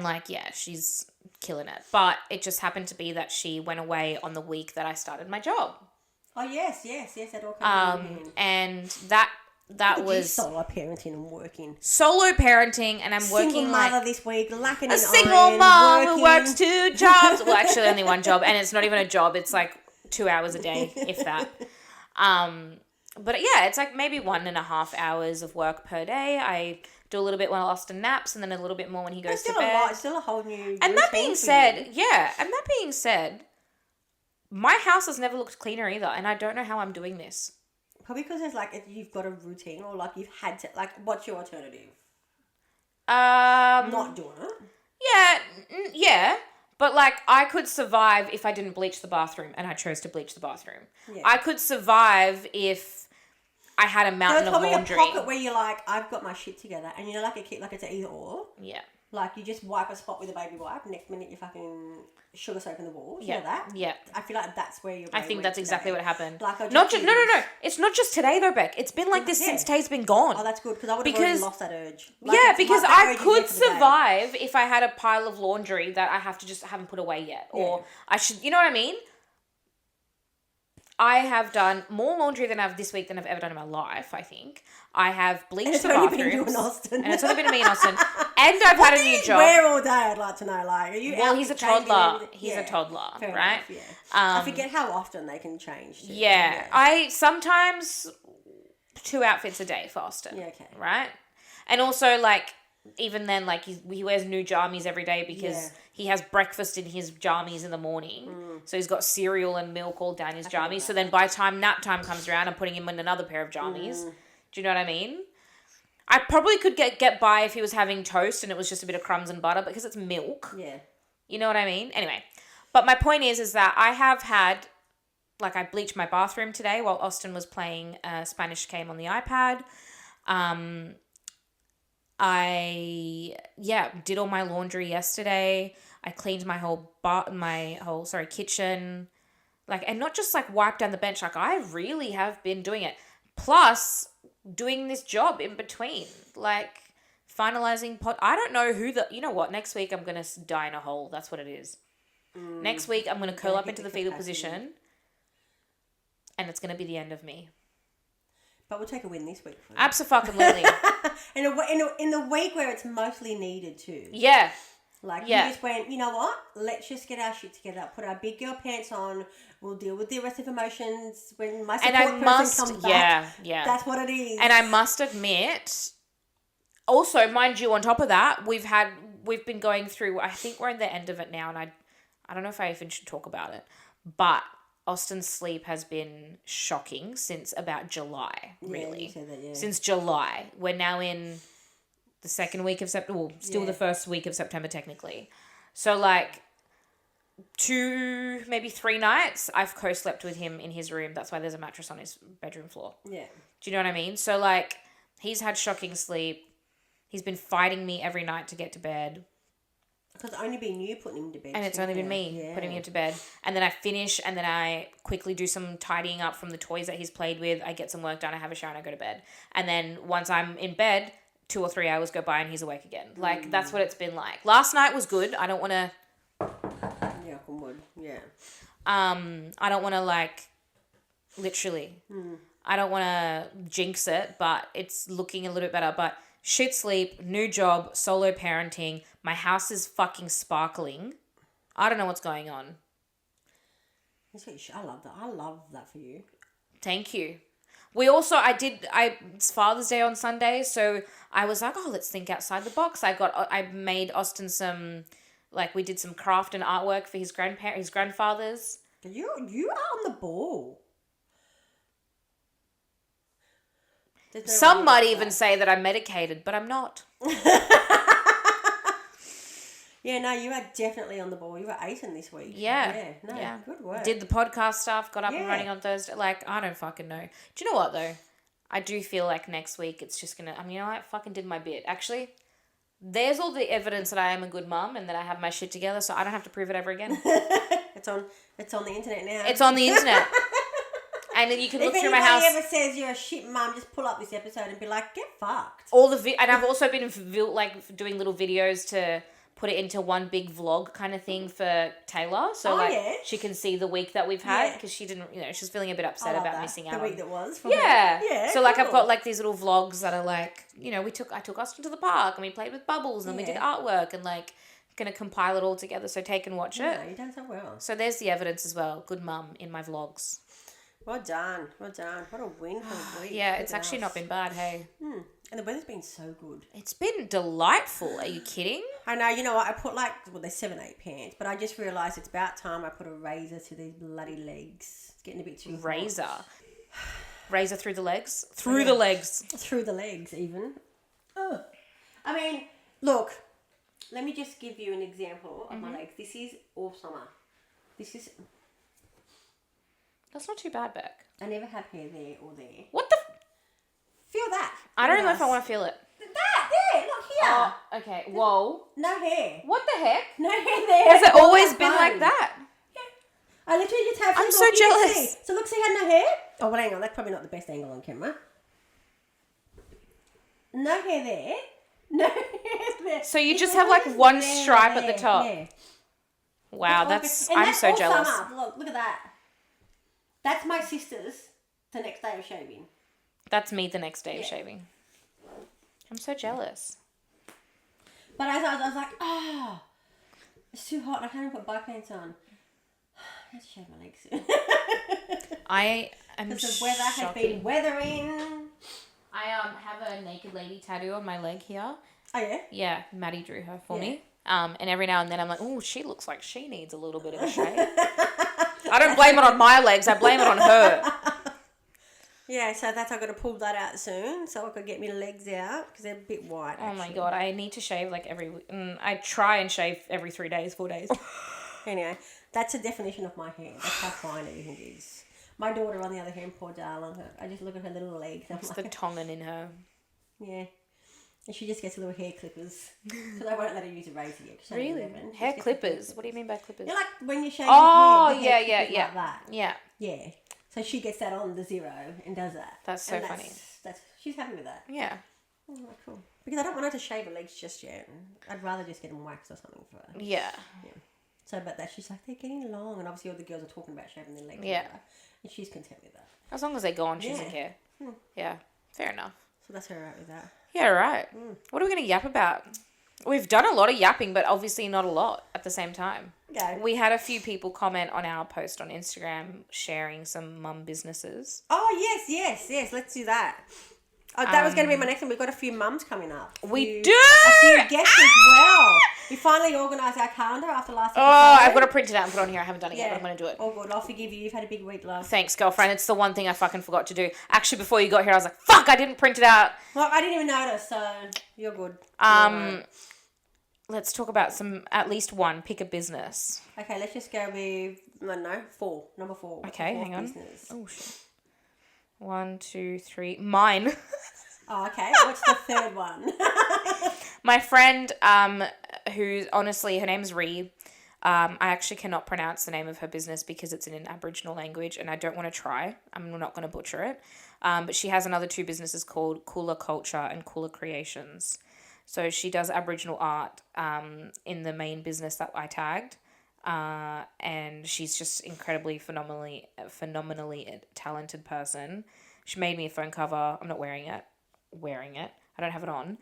like, yeah, she's killing it. But it just happened to be that she went away on the week that I started my job. Oh, yes, that all comes in. And that was solo parenting and working. solo parenting, and I'm Single working mother like this week, lacking a in single iron, mom working. who works 2 jobs. Well, actually, only 1 job, and it's not even a job. It's like 2 hours a day, if that. But yeah, it's like maybe 1.5 hours of work per day. I do a little bit while Austin naps, and then a little bit more when he goes to bed. A lot. It's still a whole new. And that routine being for said, you. my house has never looked cleaner either, and I don't know how I'm doing this. Probably because there's like you've got a routine, or like you've had to like. What's your alternative? Not doing it. Yeah, but like I could survive if I didn't bleach the bathroom, and I chose to bleach the bathroom. Yeah. I could survive if I had a mountain There's of probably laundry. a pocket where you're like, I've got my shit together, and you know, like a kid, like it's an either or. Yeah. Like you just wipe a spot with a baby wipe. Next minute, you fucking sugar soap in the walls. Yeah. You know that? Yeah. I feel like that's where you're. I think that's exactly what happened. Like I not just just no. It's not just today though, Beck. It's been like this Yeah. since Tay's been gone. Oh, that's good because I would have already lost that urge. Like, Yeah, it's because like that I urge is could there for the day. survive if I had a pile of laundry that I haven't put away yet, or I should. You know what I mean? I have done more laundry than I've this week than I've ever done in my life, I think. I have bleached the only been you bathrooms. and Austin. And it's only been me and Austin. And I've had a new job. Where all day? I'd like to know. Like, are you? Well, out he's a changing toddler. everything? He's Yeah. a toddler, Fair right? enough, yeah. I forget how often they can change. Too. Yeah. I sometimes 2 outfits a day for Austin. Yeah, okay. Right? And also, like, even then, like, he wears new jammies every day because he has breakfast in his jammies in the morning. So he's got cereal and milk all down his jammies. So then by the time nap time comes around, I'm putting him in another pair of jammies. Do you know what I mean? I probably could get by if he was having toast and it was just a bit of crumbs and butter because it's milk. Yeah. You know what I mean? Anyway, but my point is that I have had, like, I bleached my bathroom today while Austin was playing a Spanish game on the iPad. I did all my laundry yesterday. I cleaned my whole kitchen, like, and not just like wipe down the bench. Like, I really have been doing it. Plus, doing this job in between, like finalizing I don't know you know what? Next week I'm gonna die in a hole. That's what it is. Next week I'm gonna curl up into the fetal position, and it's gonna be the end of me. but we'll take a win this week for you. Abso-fucking-lutely. in the week where it's mostly needed too. Yeah. Like, you just went, you know what? Let's just get our shit together. Put our big girl pants on. We'll deal with the rest of emotions when my support person comes back. Yeah. That's what it is. And I must admit, also, mind you, on top of that, we've been going through, I think we're in the end of it now, and I don't know if I even should talk about it, but Austin's sleep has been shocking since about July, really. You said that, yeah. Since July. We're now in the second week of September, well, still the first week of September technically. So like 2, maybe 3 nights, I've co-slept with him in his room. That's why there's a mattress on his bedroom floor. Yeah. Do you know what I mean? So like he's had shocking sleep. He's been fighting me every night to get to bed. Because it's only been you putting him to bed. And it's only been me putting him to bed. And then I finish and then I quickly do some tidying up from the toys that he's played with. I get some work done. I have a shower and I go to bed. And then once I'm in bed, 2 or 3 hours go by and he's awake again. Like, that's what it's been like. Last night was good. I don't want to... Yeah, I would. Yeah. I don't want to, like, literally. I don't want to jinx it, but it's looking a little bit better. But shit sleep, new job, solo parenting. My house is fucking sparkling. I don't know what's going on. I love that. I love that for you. Thank you. We also, it's Father's Day on Sunday, so I was like, oh, let's think outside the box. I made Austin some, like, we did some craft and artwork for his grandfathers. You are on the ball. Some might even say that I'm medicated, but I'm not. Yeah, no, you are definitely on the ball. You were acing this week. Yeah. Good work. Did the podcast stuff, got up and running on Thursday. Like, I don't fucking know. Do you know what, though? I do feel like next week it's just going to... I mean, you know what? I fucking did my bit. Actually, there's all the evidence that I am a good mum and that I have my shit together, so I don't have to prove it ever again. It's on the internet now. It's on the internet. And then you can look through my house. If anybody ever says you're a shit mum, just pull up this episode and be like, get fucked. And I've also been doing little videos to put it into one big vlog kind of thing for Taylor. So she can see the week that we've had because she didn't, she's feeling a bit upset about missing out. The week that was. Yeah. So like I've got like these little vlogs that are like, I took Austin to the park and we played with bubbles and we did artwork and like going to compile it all together so Tay can watch it. Yeah, you've done so well. So there's the evidence as well. Good mum in my vlogs. Well done. What a win for the week. Yeah, it's actually not been bad, hey. And the weather's been so good. It's been delightful. Are you kidding? I know. You know what? I put there's 7, 8 pants, but I just realised it's about time I put a razor to these bloody legs. It's getting a bit too hot. Razor through the legs? Through the legs. Through the legs, even. Oh. I mean, look, let me just give you an example of my legs. This is all summer. That's not too bad, Beck. I never have hair there or there. What the... Feel that. I don't know if I want to feel it. That, there, look here. Oh, okay. Whoa. No hair. What the heck? No hair there. Has it always been like that? Yeah. I literally just have... I'm so jealous. So look, see how no hair? Oh, well, hang on. That's probably not the best angle on camera. No hair there. No hair there. So you just have like one stripe at the top. Yeah. Wow, I'm so jealous. Summer. Look at that. That's my sister's the next day of shaving. That's me the next day of shaving. I'm so jealous. But I was like, it's too hot. I can't even put bike pants on. I have to shave my legs soon. I am because the weather has been weathering. I have a naked lady tattoo on my leg here. Oh, yeah? Yeah, Maddie drew her for me. And every now and then I'm like, oh, she looks like she needs a little bit of a shave. I don't blame it on my legs. I blame it on her. Yeah, so I've got to pull that out soon so I could get my legs out because they're a bit white. Oh my God, I need to shave like I try and shave every 3 days, 4 days. Anyway, that's a definition of my hair. That's how fine everything is. My daughter, on the other hand, poor darling, I just look at her little legs. It's the Tongan in her. Yeah. And she just gets little hair clippers because I won't let her use a razor yet. Really? Hair clippers? What do you mean by clippers? Yeah, like when you shave your hair. Yeah. Like that. Yeah. Yeah. So she gets that on the 0 and does that. That's so funny. She's happy with that. Yeah. Oh, cool. Because I don't want her to shave her legs just yet. I'd rather just get them waxed or something for her. Yeah. So about that, she's like, they're getting long. And obviously all the girls are talking about shaving their legs. Yeah. And she's content with that. As long as they go on, she doesn't care. Yeah, fair enough. So that's all right with that. Yeah, right. What are we going to yap about? We've done a lot of yapping, but obviously not a lot at the same time. Go. We had a few people comment on our post on Instagram sharing some mum businesses. Oh, yes. Let's do that. Oh, that was going to be my next one. We've got a few mums coming up. We do! A few guests as well. We finally organised our calendar after last episode. Oh, I've got to print it out and put it on here. I haven't done it yet, but I'm going to do it. Oh, good. I'll forgive you. You've had a big week, love. Thanks, girlfriend. It's the one thing I fucking forgot to do. Actually, before you got here, I was like, fuck, I didn't print it out. Well, I didn't even notice, so you're good. Let's talk about at least one. Pick a business. Okay, let's just go with, four. Number 4. Okay, hang on. Business? Oh, shit. 1, 2, 3. Mine. Oh, okay. What's the third one? My friend, who's honestly, her name's Ree. I actually cannot pronounce the name of her business because it's in an Aboriginal language and I don't want to try. I'm not going to butcher it. But she has another 2 businesses called Cooler Culture and Cooler Creations. So she does Aboriginal art in the main business that I tagged. And she's just incredibly, phenomenally talented person. She made me a phone cover. I'm not wearing it. I don't have it on.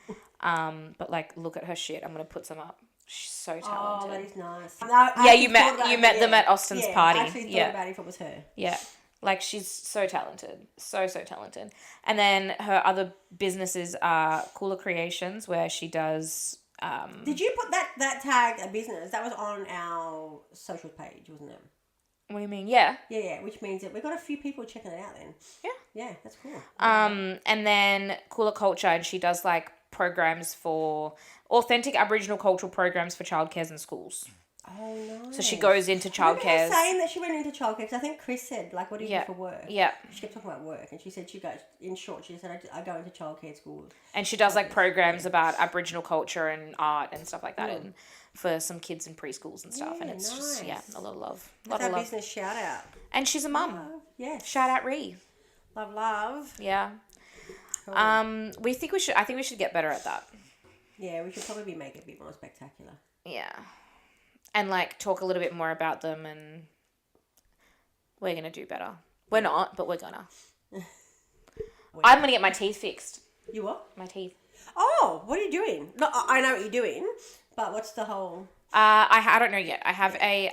But like, look at her shit. I'm going to put some up. She's so talented. Oh, that is nice. You met them at Austin's party. I actually thought about it if it was her. Yeah. Like, she's so talented. So talented. And then her other businesses are Cooler Creations, where she does... Did you put that tag a business? That was on our social page, wasn't it? What do you mean? Yeah. Yeah, which means that we've got a few people checking it out then. Yeah. Yeah, that's cool. And then Cooler Culture, and she does, like, programs for... authentic Aboriginal cultural programs for childcares and schools. Oh, nice. So she goes into childcare. Saying that she went into childcare because I think Chris said, like, what do you do for work? Yeah. She kept talking about work and she said she goes, in short, she said, I go into childcare schools. And she does, like, programs about Aboriginal culture and art and stuff like that and for some kids in preschools and stuff. And it's just, a lot of love. That's our business shout out. And she's a mum. Yes. Shout out Ree. Love. Yeah. Cool. I think we should get better at that. Yeah, we should probably make it a bit more spectacular. Yeah. And, like, talk a little bit more about them, and we're going to do better. We're not, but we're going to. I'm going to get my teeth fixed. You what? My teeth. Oh, what are you doing? No, I know what you're doing, but what's the whole... I don't know yet. I have a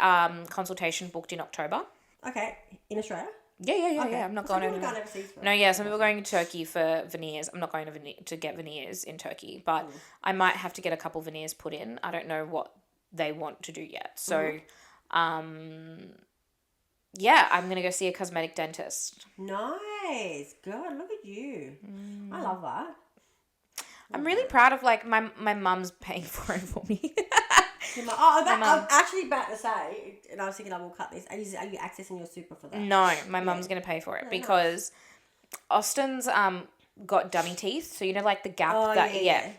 consultation booked in October. Okay. In Australia? Yeah. I'm not going overseas. No, some people are going to Turkey for veneers. I'm not going to get veneers in Turkey, but I might have to get a couple veneers put in. I don't know what they want to do yet. So, I'm going to go see a cosmetic dentist. Nice. God, look at you. I love that. I'm really proud of, like, my mum's paying for it for me. I'm actually about to say, and I was thinking I will cut this. Are you accessing your super for that? No, my mum's going to pay for it because Austin's got dummy teeth. So, you know, like the gap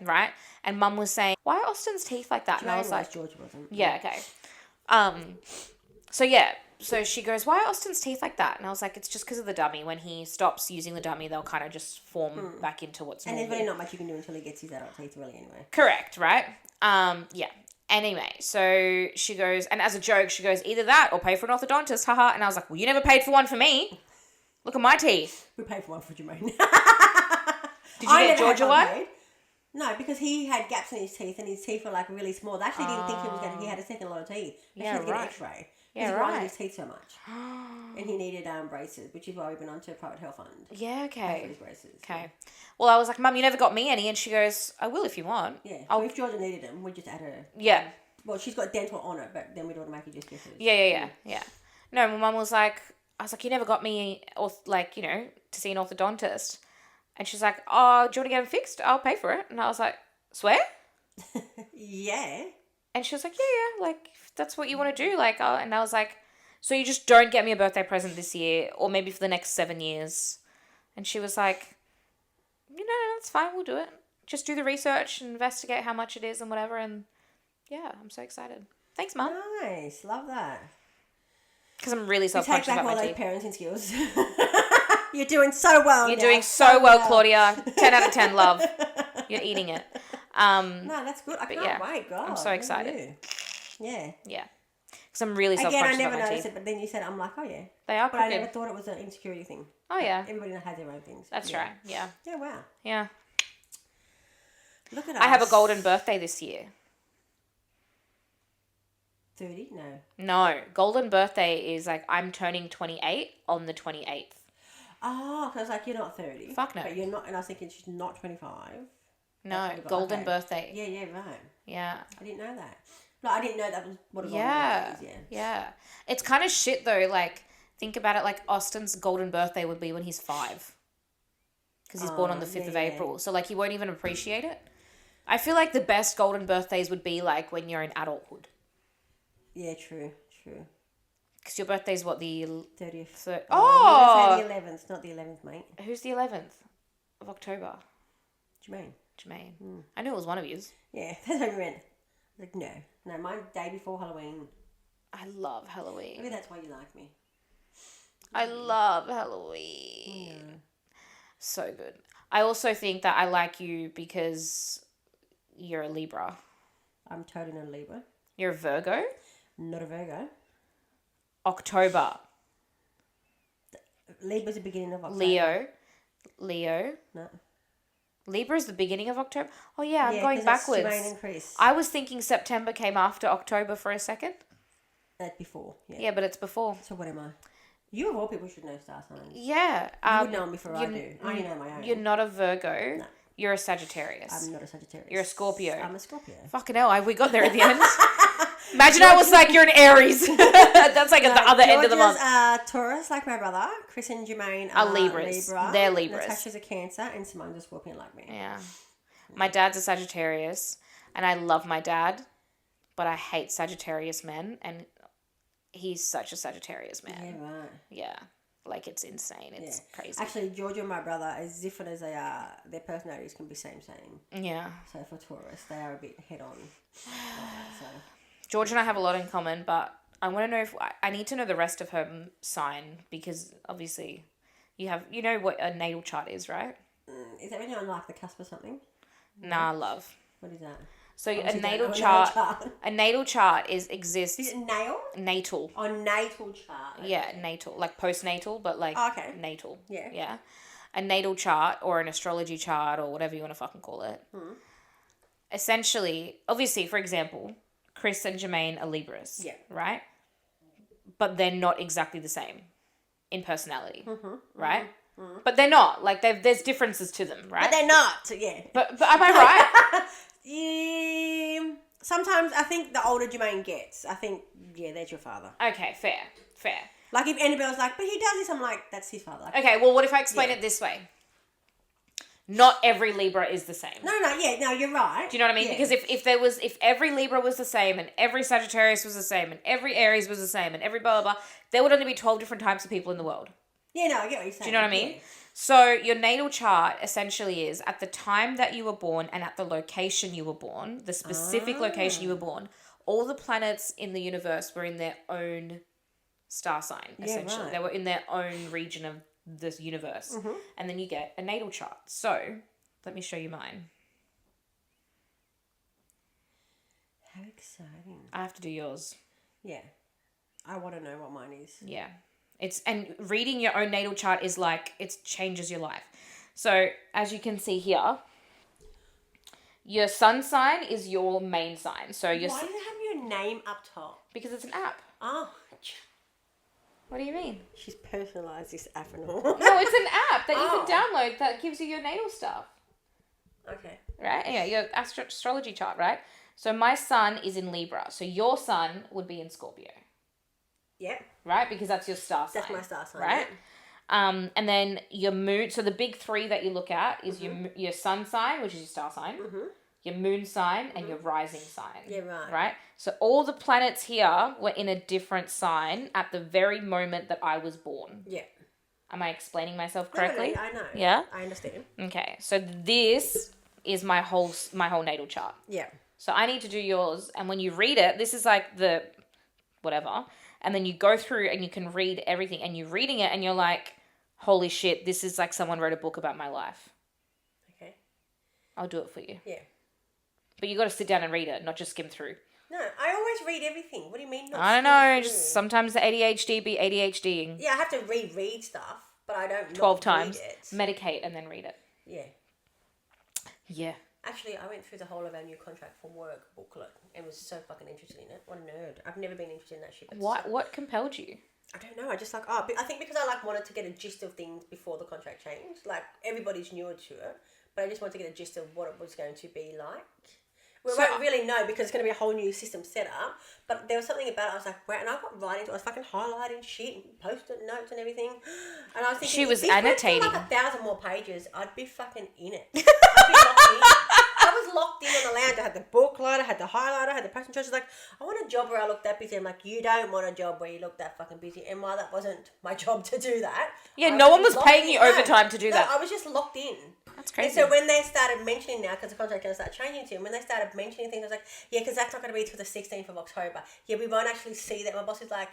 right? And mum was saying, why are Austin's teeth like that? And I was like, George wasn't. Yeah, okay. So she goes, why are Austin's teeth like that? And I was like, it's just because of the dummy. When he stops using the dummy, they'll kind of just form back into what's normal. And there's really not much you can do until he gets his adult teeth really anyway. Correct, right? Yeah. Anyway, so she goes, and as a joke, she goes, either that or pay for an orthodontist, haha. And I was like, well, you never paid for one for me. Look at my teeth. We paid for one for Jermaine. Did you get Georgia one? No, because he had gaps in his teeth and his teeth were like really small. They actually didn't think he had a second lot of teeth. They had to get an x-ray. Because he grinded his teeth so much. And he needed braces, which is why we've been on to a private health fund. Yeah, okay. For his braces. Okay. Yeah. Well, I was like, Mum, you never got me any. And she goes, I will if you want. Yeah. So if Georgia needed them, we'd just add her. Yeah. Well, she's got dental on it, but then we'd automatically just get hers. Yeah. No, my mum was like, I was like, you never got me, to see an orthodontist. And she's like, oh, do you want to get them fixed? I'll pay for it. And I was like, swear? Yeah. And she was like, yeah, like, if that's what you want to do. And I was like, so you just don't get me a birthday present this year or maybe for the next 7 years? And she was like, that's fine, we'll do it. Just do the research and investigate how much it is and whatever. And yeah, I'm so excited. Thanks, Mum. Nice. Love that. Because I'm really self-conscious about my teeth. Take back all those parenting skills. You're doing so well. You're doing so well, Claudia. 10 out of 10, love. You're eating it. No, that's good. I can't wait. God, I'm so excited. Yeah. Yeah. Because I'm really self-conscious Again, I never about my noticed teeth. it, but then you said, I'm like, oh yeah. They are But crooked. I never thought it was an insecurity thing. Oh, yeah. Everybody has their own things. That's right. Yeah. Yeah, wow. Yeah. Look at us. I have a golden birthday this year. 30? No. No. Golden birthday is like I'm turning 28 on the 28th. Oh, because like you're not 30. Fuck no. But you're not, and I was thinking she's not 25. No. Golden birthday. Yeah, yeah, right. Yeah. I didn't know that. No, I didn't know that was what a golden Yeah. birthday is, Yeah. It's kind of shit though. Like, think about it. Like, Austin's golden birthday would be when he's 5. Because he's born on the 5th of April. So, like, he won't even appreciate it. I feel like the best golden birthdays would be, like, when you're in adulthood. Yeah, true. Because your birthday's what, the 30th. Oh! The 11th, not the 11th, mate. Who's the 11th of October? Jermaine. I knew it was one of yous. Yeah, that's what I meant. I was like, no, mine's day before Halloween. I love Halloween. Maybe that's why you like me. I love Halloween. Yeah. So good. I also think that I like you because you're a Libra. I'm totally not a Libra. You're a Virgo? Not a Virgo. October. Libra's the beginning of October. Leo. No. Libra is the beginning of October? Oh, yeah, I'm going 'cause backwards. It's Jermaine and Chris. I was thinking September came after October for a second. That's before. Yeah, but it's before. So what am I? You of all people should know star signs. Yeah. You would know them before I do. I only know my own. You're not a Virgo. No. You're a Sagittarius. I'm not a Sagittarius. You're a Scorpio. I'm a Scorpio. Fucking hell, we got there at the end. Imagine I was like, you're an Aries. That's like at the other end of the month. Taurus, like my brother. Chris and Jermaine are Libras. Libra. They're Libras. Natasha's a Cancer and Simone's a Scorpion like me. Yeah. My dad's a Sagittarius and I love my dad, but I hate Sagittarius men and he's such a Sagittarius man. Yeah, right. Yeah. Like, it's insane. It's crazy. Actually, Georgia and my brother, as different as they are, their personalities can be same. Yeah. So for Taurus, they are a bit head-on. So. George and I have a lot in common, but I want to know if... I need to know the rest of her sign because, obviously, you know what a natal chart is, right? Is that when you're on, like, the cusp or something? Nah, love. What is that? So a natal chart. A natal chart exists. Is it nail? Natal. Oh, natal chart. Okay. Yeah, natal, like postnatal, but like natal. Yeah. Yeah. A natal chart or an astrology chart or whatever you want to fucking call it. Essentially, obviously, for example, Chris and Jermaine are Libras. Yeah. Right. But they're not exactly the same in personality. Right. But they're not. Like there's differences to them, right? But they're not. Yeah. But am I right? Yeah, sometimes I think the older Jermaine gets, I think, there's your father. Okay, fair. Like if Annabelle's like, but he does this, I'm like, that's his father. Like, Okay, well, what if I explain it this way? Not every Libra is the same. No, you're right. Do you know what I mean? Yeah. Because if every Libra was the same and every Sagittarius was the same and every Aries was the same and every blah, blah, blah, there would only be 12 different types of people in the world. Yeah, no, I get what you're saying. Do you know what I mean? Yeah. So your natal chart essentially is at the time that you were born and at the location you were born, the specific location you were born, all the planets in the universe were in their own star sign, essentially. Right. They were in their own region of this universe. And then you get a natal chart. So let me show you mine. How exciting. I have to do yours. Yeah. I want to know what mine is. Yeah. And reading your own natal chart is like, it changes your life. So as you can see here, your sun sign is your main sign. So Why do they have your name up top? Because it's an app. Oh. What do you mean? She's personalised this app and all. No, it's an app that you can download that gives you your natal stuff. Okay. Right? Yeah, your astrology chart, right? So my sun is in Libra. So your sun would be in Scorpio. Yep. Right? Because that's your star sign. That's my star sign. Right? Yeah. And then your moon. So the big three that you look at is your sun sign, which is your star sign, your moon sign, and your rising sign. Yeah, right. Right? So all the planets here were in a different sign at the very moment that I was born. Yeah. Am I explaining myself correctly? No, I know. Yeah? I understand. Okay. So this is my whole natal chart. Yeah. So I need to do yours. And when you read it, this is like the whatever. And then you go through and you can read everything. And you're reading it and you're like, holy shit, this is like someone wrote a book about my life. Okay. I'll do it for you. Yeah. But you got to sit down and read it, not just skim through. No, I always read everything. What do you mean? I don't know. Just sometimes the ADHD be ADHDing. Yeah, I have to reread stuff. but I don't 12 not times, read it. medicate, and then read it. Yeah. Yeah. Actually, I went through the whole of our new contract for work booklet and was so fucking interested in it. What a nerd. I've never been interested in that shit. What compelled you? I don't know. I just like, I think because I like wanted to get a gist of things before the contract changed. Like, everybody's newer to it, but I just wanted to get a gist of what it was going to be like. We won't really know because it's going to be a whole new system set up. But there was something about it. I was like, wow. And I got right into it. I was fucking highlighting shit and post-it notes and everything. And I was thinking, She was if it annotating. went for like 1,000 more pages, I'd be fucking in it. I'd be locked in. I was locked in on the lounge. I had the booklet, I had the highlighter, I had the post-it notes. Like, I want a job where I look that busy. I'm like, you don't want a job where you look that fucking busy. And while that wasn't my job to do that. Yeah, no one was paying you overtime to do that. I was just locked in. That's crazy. And so when they started mentioning now, because the contract going to start changing soon, when they started mentioning things, I was like, yeah, because that's not going to be till the 16th of October. Yeah, we won't actually see that. My boss is like,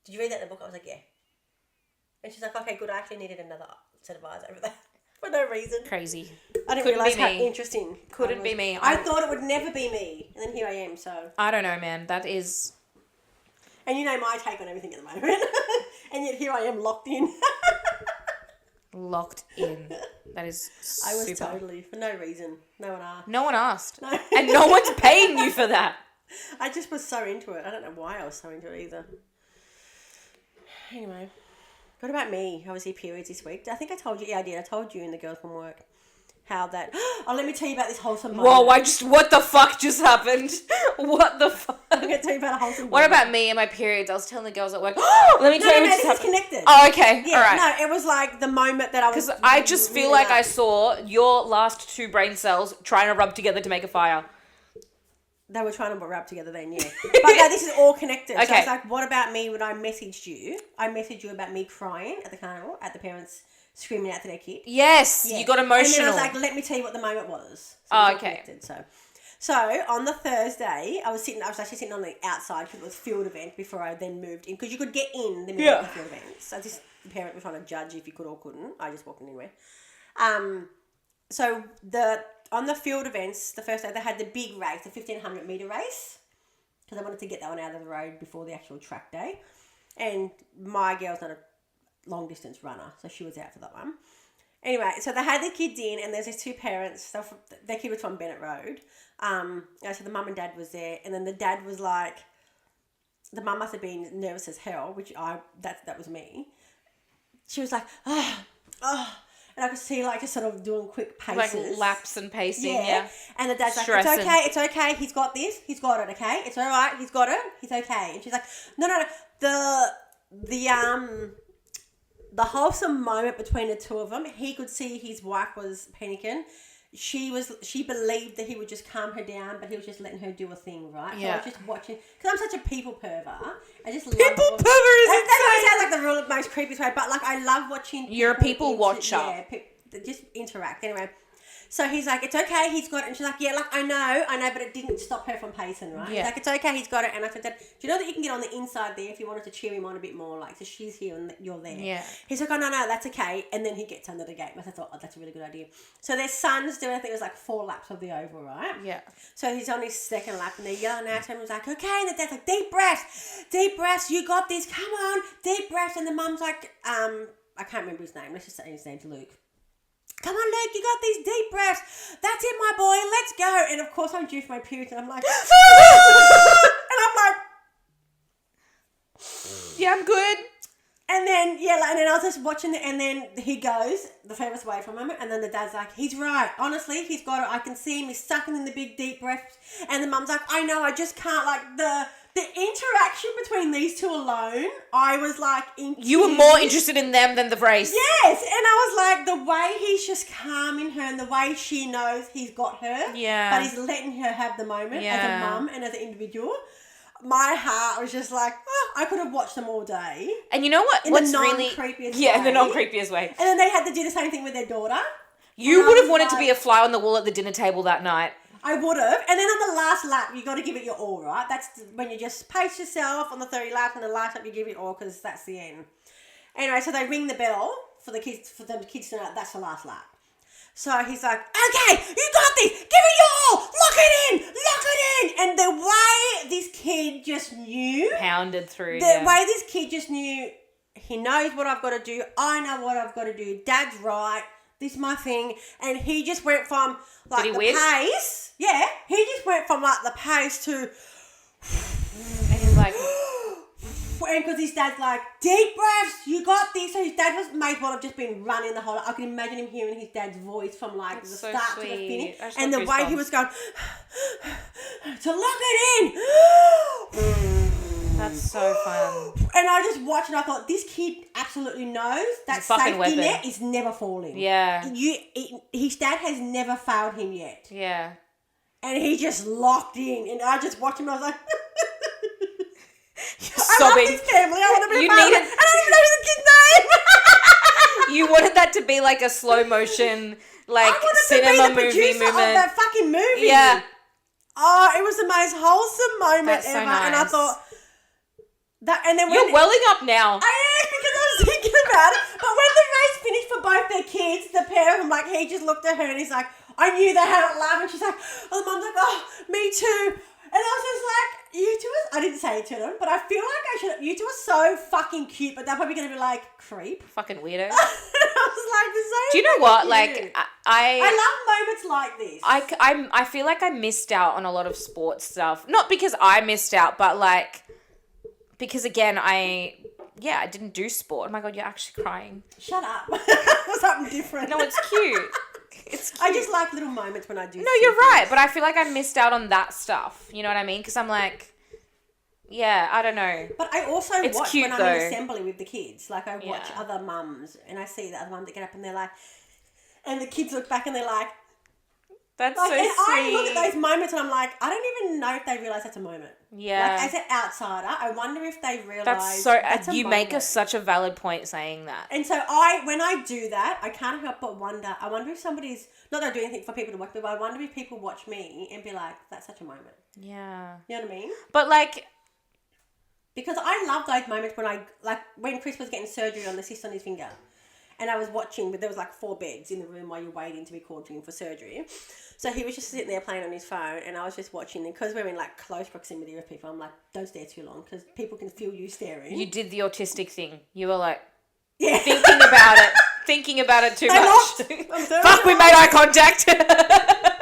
did you read that in the book? I was like, yeah. And she's like, okay, good. I actually needed another set of eyes over there for no reason. Crazy. I didn't Couldn't realise be how me. interesting. Couldn't be me. I thought it would never be me. And then here I am, so. I don't know, man. That is... And you know my take on everything at the moment. And yet here I am locked in. Locked in. That is super. I was totally, for no reason. No one asked. No one asked. No. And no one's paying you for that. I just was so into it. I don't know why I was so into it either. Anyway. What about me? I was here periods this week. I think I told you. Yeah, I did. I told you in the girls from work how that... Oh, let me tell you about this wholesome moment. Whoa, what the fuck just happened? What the fuck? I'm going to tell you about a wholesome What moment. about me and my periods? I was telling the girls at work, let me tell you what this just is happened. connected. Oh, okay. Yeah, All right. no, it was like the moment that I was... Because I just feel like I saw your last two brain cells trying to rub together to make a fire. They were trying to rub together then, yeah. But no, this is all connected. Okay. So it's like, what about me when I messaged you? I messaged you about me crying at the carnival, at the parents screaming out to their kid. Yes, Yeah. you got And emotional. then I was like, let me tell you what the moment was. So Oh, it's all okay. connected, So on the Thursday, I was actually sitting on the outside because it was a field event before I then moved in. Because you could get in the middle of the field event. So the parent was trying to judge if you could or couldn't. I just walked in anyway. So on the field events, the first day, they had the big race, the 1,500 metre race. Because I wanted to get that one out of the road before the actual track day. And my girl's not a long distance runner, so she was out for that one. Anyway, so they had the kids in, and there's these two parents. So their kid was from Bennett Road. So the mum and dad was there, and then the dad was like, the mum must have been nervous as hell, which that was me. She was like, and I could see like just sort of doing quick paces. Like laps and pacing, yeah. And the dad's Stressing. like, it's okay, he's got this, he's got it, okay? It's all right, he's got it, he's okay. And she's like, no. The wholesome moment between the two of them, he could see his wife was panicking. She believed that he would just calm her down, but he was just letting her do a thing, right? Yeah. So I was just watching, because I'm such a people pervert. I just love... People pervert is That insane. sounds like the real most creepiest way, but like I love watching... You're a people watcher. Yeah, just interact. Anyway, so he's like, it's okay, he's got it. And she's like, yeah, like I know, but it didn't stop her from pacing, right? Yeah. He's like, it's okay, he's got it. And I said, Dad, do you know that you can get on the inside there if you wanted to cheer him on a bit more? Like, so she's here and you're there. Yeah. He's like, oh, no, that's okay. And then he gets under the gate. I thought, oh, that's a really good idea. So their son's doing, I think it was like 4 laps of the oval, right? Yeah. So he's on his second lap and they're yelling out to him. He's like, okay. And the dad's like, deep breaths, you got this, come on, deep breaths. And the mum's like, I can't remember his name. Let's just say his name's Luke. Come on, Luke, you got these deep breaths. That's it, my boy, let's go. And of course I'm due for my period and I'm like, and I'm like, Yeah, I'm good. and then, and then I was just watching it, and then he goes the furthest away from him, and then the dad's like, he's right. Honestly, he's got it. I can see him. He's sucking in the big, deep breaths. And the mum's like, I know, I just can't, like, the interaction between these two alone, I was like... You were more interested in them than the race. Yes, and I was like, the way he's just calming her and the way she knows he's got her, Yeah. but he's letting her have the moment as a mum and as an individual. My heart was just like, I could have watched them all day. And you know what? In What's the really non-creepiest Yeah, in the way. non-creepiest way. And then they had to do the same thing with their daughter. You And I would have was wanted to like- be a fly on the wall at the dinner table that night. I would have. And then on the last lap, you got to give it your all, right? That's when you just pace yourself on the 30 lap, and the last lap you give it all because that's the end. Anyway, so they ring the bell for the kids to know that's the last lap. So he's like, okay, you got this. Give it your all. Lock it in. And the way this kid just knew, Pounded through. the way this kid just knew, he knows what I've got to do. I know what I've got to do. Dad's right. This is my thing. And he just went from like the pace. Yeah. He just went from like the pace to... And he's like... And because his dad's like, deep breaths, you got this. So his dad may well have just been running the whole... I can imagine him hearing his dad's voice from like the start to the finish. And the way he was going to lock it in. That's so fun. And I just watched and I thought, this kid absolutely knows that safety net is never falling. Yeah. His dad has never failed him yet. Yeah. And he just locked in. And I just watched him and I was like... Sobbing. I love this family. I want to be a father. Needed... I don't even know the kid's name. You wanted that to be like a slow motion, like cinema movie moment. Of that fucking movie. Yeah. Oh, it was the most wholesome moment That's ever. so nice. And I thought that. And then you're welling up now. I am, because I was thinking about it. But when the race finished for both their kids, the pair of them, like, he just looked at her and he's like, I knew they hadn't laughed. And she's like, oh, the mum's like, oh, me too. And I was just like, you two are... I didn't say it to them, but I feel like I should... You two are so fucking cute, but they're probably going to be like, creep. Fucking weirdo. I was like, this is so... Do you know what? cute. Like, I love moments like this. I feel like I missed out on a lot of sports stuff. Not because I missed out, but like... Because again, I didn't do sport. Oh my God, you're actually crying. Shut up. Something different. No, it's cute. It's cute. I just like little moments when I do. No, you're right, but I feel like I missed out on that stuff. You know what I mean? Because I'm like, yeah, I don't know. But I also watch cute, when though. I'm in assembly with the kids. Like, I watch other mums and I see the other mum that get up and they're like, and the kids look back and they're like, that's like, so and sweet. I look at those moments and I'm like, I don't even know if they realise that's a moment. Yeah. Like, as an outsider, I wonder if they realise that's so... you make moment. such a valid point saying that. And so when I do that, I can't help but wonder, I wonder if somebody's, not that I do anything for people to watch, but I wonder if people watch me and be like, that's such a moment. Yeah. You know what I mean? But like... Because I love those moments when Chris was getting surgery on the cyst on his finger. And I was watching, but there was like 4 beds in the room while you're waiting to be called in for surgery. So he was just sitting there playing on his phone and I was just watching. And because we're in like close proximity with people, I'm like, don't stare too long because people can feel you staring. You did the autistic thing. You were like, yeah. thinking about it too much. Fuck, we made eye contact.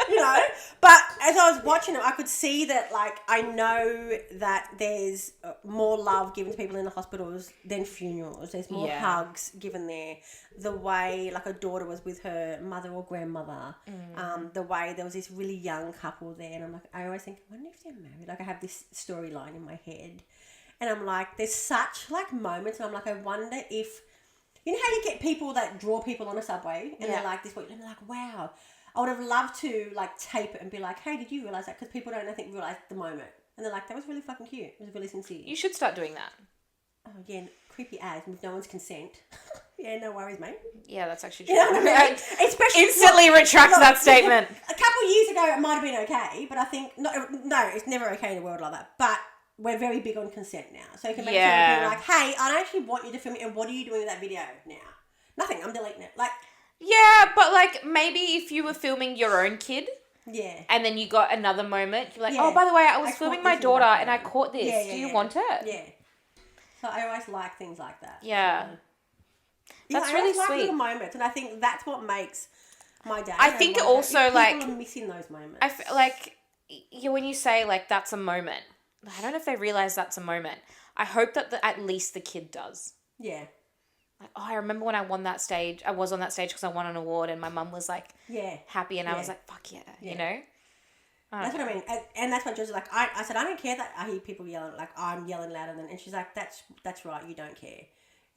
You know, but as I was watching it, I could see that, like, I know that there's more love given to people in the hospitals than funerals. There's more hugs given there. The way, like, a daughter was with her mother or grandmother. The way there was this really young couple there. And I'm like, I always think, I wonder if they're married. Like, I have this storyline in my head. And I'm like, there's such, like, moments. And I'm like, I wonder if... You know how you get people that draw people on a subway? And they're like, this way. And they're like, wow... I would have loved to, like, tape it and be like, hey, did you realise that? Because people don't, I think, realise the moment. And they're like, that was really fucking cute. It was really sincere. You should start doing that. Oh, yeah, creepy as with no one's consent. Yeah, no worries, mate. Yeah, that's actually true. You know what I mean? Especially instantly retracts that statement. A couple of years ago, it might have been okay, but I think, no, it's never okay in a world like that. But we're very big on consent now. So you can make sure people like, hey, I don't actually want you to film it, and what are you doing with that video now? Nothing, I'm deleting it. Like... Yeah, but like maybe if you were filming your own kid, and then you got another moment, you're like, oh, by the way, I was filming my daughter and I caught this. Do you want it? Yeah. So I always like things like that. Yeah. That's really sweet. I like little moments, and I think that's what makes my day. I think also like people are missing those moments. I feel like when you say like that's a moment, I don't know if they realize that's a moment. I hope that at least the kid does. Yeah. Like, oh, I remember when I won that stage. I was on that stage because I won an award, and my mum was like, happy, and I was like, fuck yeah, you know. That's what I mean, and that's what George was like. I said I don't care that I hear people yelling, like I'm yelling louder than, and she's like, that's right, you don't care,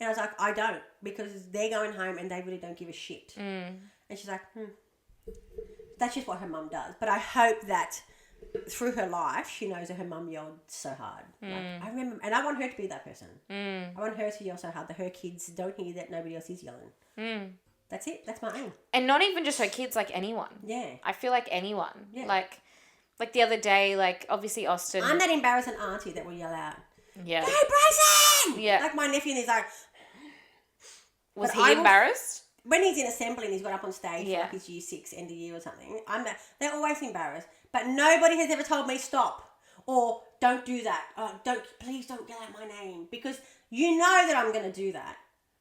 and I was like, I don't, because they're going home and they really don't give a shit, and she's like, that's just what her mum does. But I hope that through her life, she knows that her mum yelled so hard. Like, I remember, and I want her to be that person. I want her to yell so hard that her kids don't hear that nobody else is yelling. That's it. That's my aim. And not even just her kids, like anyone. Yeah. I feel like anyone. Yeah. Like the other day, like obviously Austin. I'm that embarrassing auntie that will yell out. Yeah. Go Bryson! Yeah. Like my nephew, and he's like. Was he embarrassed? When he's in assembly and he's got up on stage for like his year 6 end of year or something, they're always embarrassed. But nobody has ever told me stop or don't do that. Please don't yell out my name, because you know that I'm going to do that.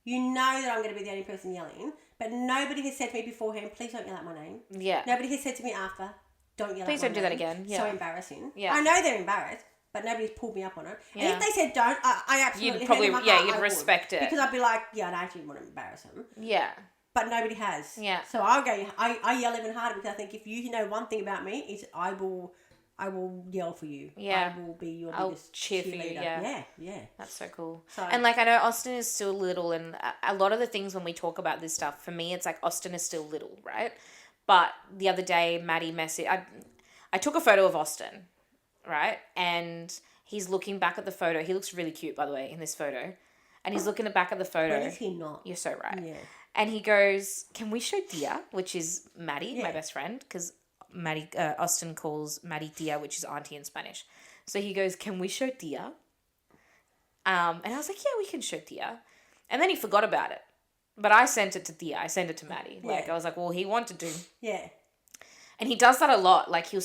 You know that I'm going to be the only person yelling, but nobody has said to me beforehand, please don't yell out my name. Yeah. Nobody has said to me after, don't yell Please out my don't do name. that again. Yeah. So embarrassing. Yeah. I know they're embarrassed, but nobody's pulled me up on it. Yeah. And if they said don't, I absolutely You'd probably, hand in my heart, you'd I respect would, it. because I'd be like, yeah, I actually want to embarrass them. Yeah. But nobody has. Yeah. So I'll go, I yell even harder, because I think if you know one thing about me, is I will yell for you. Yeah. I will be your I'll biggest cheer for you, cheerleader. yeah. That's so cool. So- and like, I know Austin is still little, and a lot of the things when we talk about this stuff, for me, it's like Austin is still little, right? But the other day, Maddie messaged, I took a photo of Austin, right? And he's looking back at the photo. He looks really cute, by the way, in this photo. And he's looking back at the photo. When is he not? You're so right. Yeah. And he goes, can we show Dia, which is Maddie, my Yeah. best friend, because Austin calls Maddie Dia, which is auntie in Spanish. So he goes, can we show Dia? And I was like, yeah, we can show Dia. And then he forgot about it. But I sent it to Dia. I sent it to Maddie. Like, I was like, well, he wanted to. Yeah. And he does that a lot. Like, he'll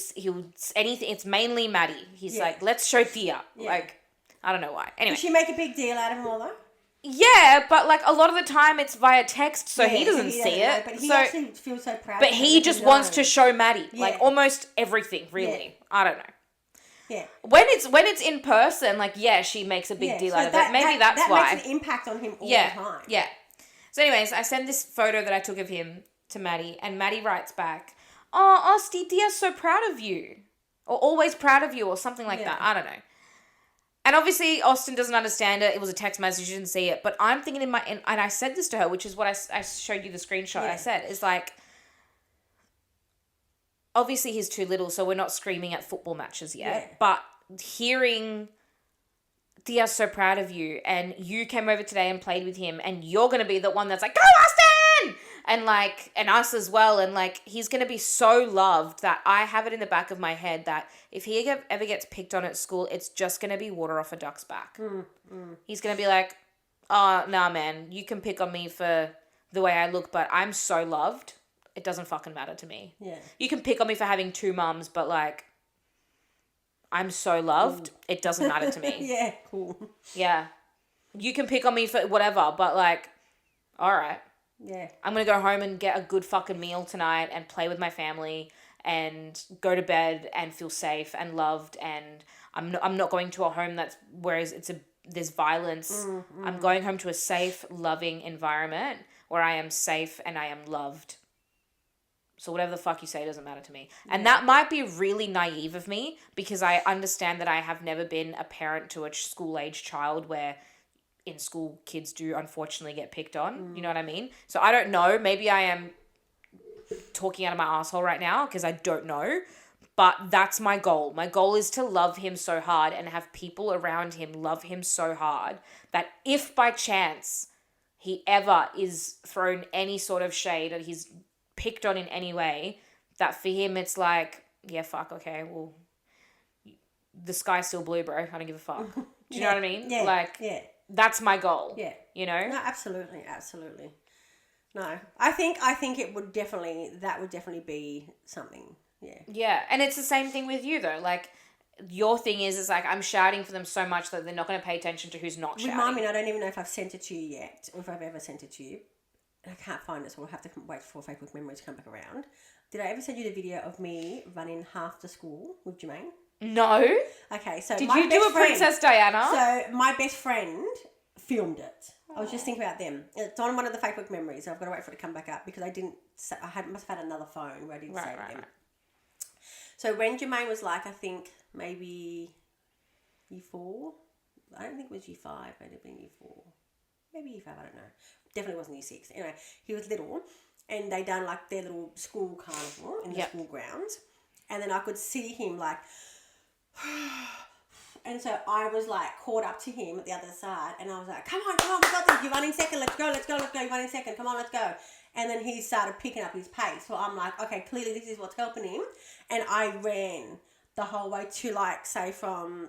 anything. It's mainly Maddie. He's like, let's show Dia. Yeah. Like, I don't know why. Anyway. Does she make a big deal out of him all though? Yeah, but like a lot of the time it's via text, so he doesn't see know, it. but he so, actually feels so proud. but of he it, just knows. wants to show Maddie, like Yeah. almost everything, really. Yeah. I don't know. Yeah. When it's in person, like she makes a big deal out of it. Maybe that's why. That makes an impact on him all the time. Yeah. So anyways, I send this photo that I took of him to Maddie, and Maddie writes back, "Oh, Osti, Dia's so proud of you," or "always proud of you," or something like that. I don't know. And obviously, Austin doesn't understand it. It was a text message. She didn't see it. But I'm thinking and I said this to her, which is what I showed you the screenshot. Yeah. I said, is like, obviously he's too little, so we're not screaming at football matches yet. Yeah. But hearing, Dia's so proud of you, and you came over today and played with him, and you're going to be the one that's like, go Austin! And us as well. And like, he's going to be so loved that I have it in the back of my head that if he ever gets picked on at school, it's just going to be water off a duck's back. He's going to be like, oh, nah, man, you can pick on me for the way I look, but I'm so loved. It doesn't fucking matter to me. Yeah. You can pick on me for having 2 mums, but like, I'm so loved. It doesn't matter to me. Yeah, cool. Yeah. You can pick on me for whatever, but like, all right. Yeah. I'm going to go home and get a good fucking meal tonight and play with my family and go to bed and feel safe and loved, and I'm not going to a home that's there's violence. I'm going home to a safe, loving environment where I am safe and I am loved. So whatever the fuck you say doesn't matter to me. And that might be really naive of me, because I understand that I have never been a parent to a school-age child where in school kids do unfortunately get picked on. You know what I mean? So I don't know. Maybe I am talking out of my asshole right now because I don't know. But that's my goal. My goal is to love him so hard and have people around him love him so hard that if by chance he ever is thrown any sort of shade or he's picked on in any way, that for him it's like, yeah, fuck, okay, well, the sky's still blue, bro. I don't give a fuck. Do you know what I mean? Yeah. Like, that's my goal. Yeah. You know? No, absolutely. No, I think that would definitely be something. Yeah. Yeah, and it's the same thing with you though. Like, your thing is like, I'm shouting for them so much that they're not going to pay attention to who's not shouting. Remind me, I don't even know if I've sent it to you yet, or if I've ever sent it to you. I can't find it, so we'll have to wait for Facebook memories to come back around. Did I ever send you the video of me running half the school with Jermaine? No. Okay, so Did my you do best a Princess Diana? So my best friend filmed it. I was just thinking about them. It's on one of the Facebook memories. So I've got to wait for it to come back up because I must have had another phone where I didn't save them. Right. So when Jermaine was like, I think maybe year 4. I don't think it was year 5. Maybe it been year 4. Maybe year 5. I don't know. Definitely wasn't year 6. Anyway, he was little, and they done like their little school carnival in the school grounds, and then I could see him like. And so I was like caught up to him at the other side, and I was like, come on, we got this, you're running second, let's go, you're running second, come on, let's go. And then he started picking up his pace. So I'm like, okay, clearly this is what's helping him. And I ran the whole way to like, say from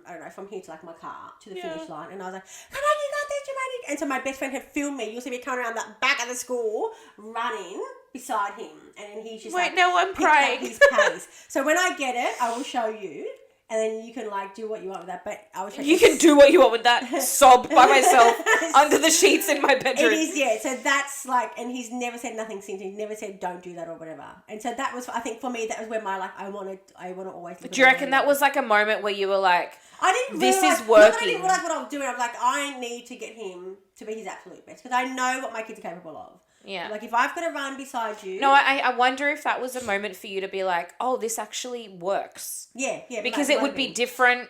here to like my car to the finish line. And I was like, come on, you got this, Jermaine. And so my best friend had filmed me. You'll see me coming around the back of the school running beside him. And then he's just I'm picking crying. up his pace. So when I get it, I will show you. and then you can like do what you want with that. But I was You can do what you want with that. Sob by myself under the sheets in my bedroom. It is, yeah. So that's like, and he's never said nothing since. He's never said don't do that or whatever. And so that was, I think for me, that was where my like, I want to always. Do you reckon that was like a moment where you were like, I didn't this realize, is working? Not that I didn't realize what I was doing. I was like, I need to get him to be his absolute best because I know what my kids are capable of. Yeah. Like if I've got to run beside you. No, I wonder if that was a moment for you to be like, oh, this actually works. Yeah, yeah. Because it would be different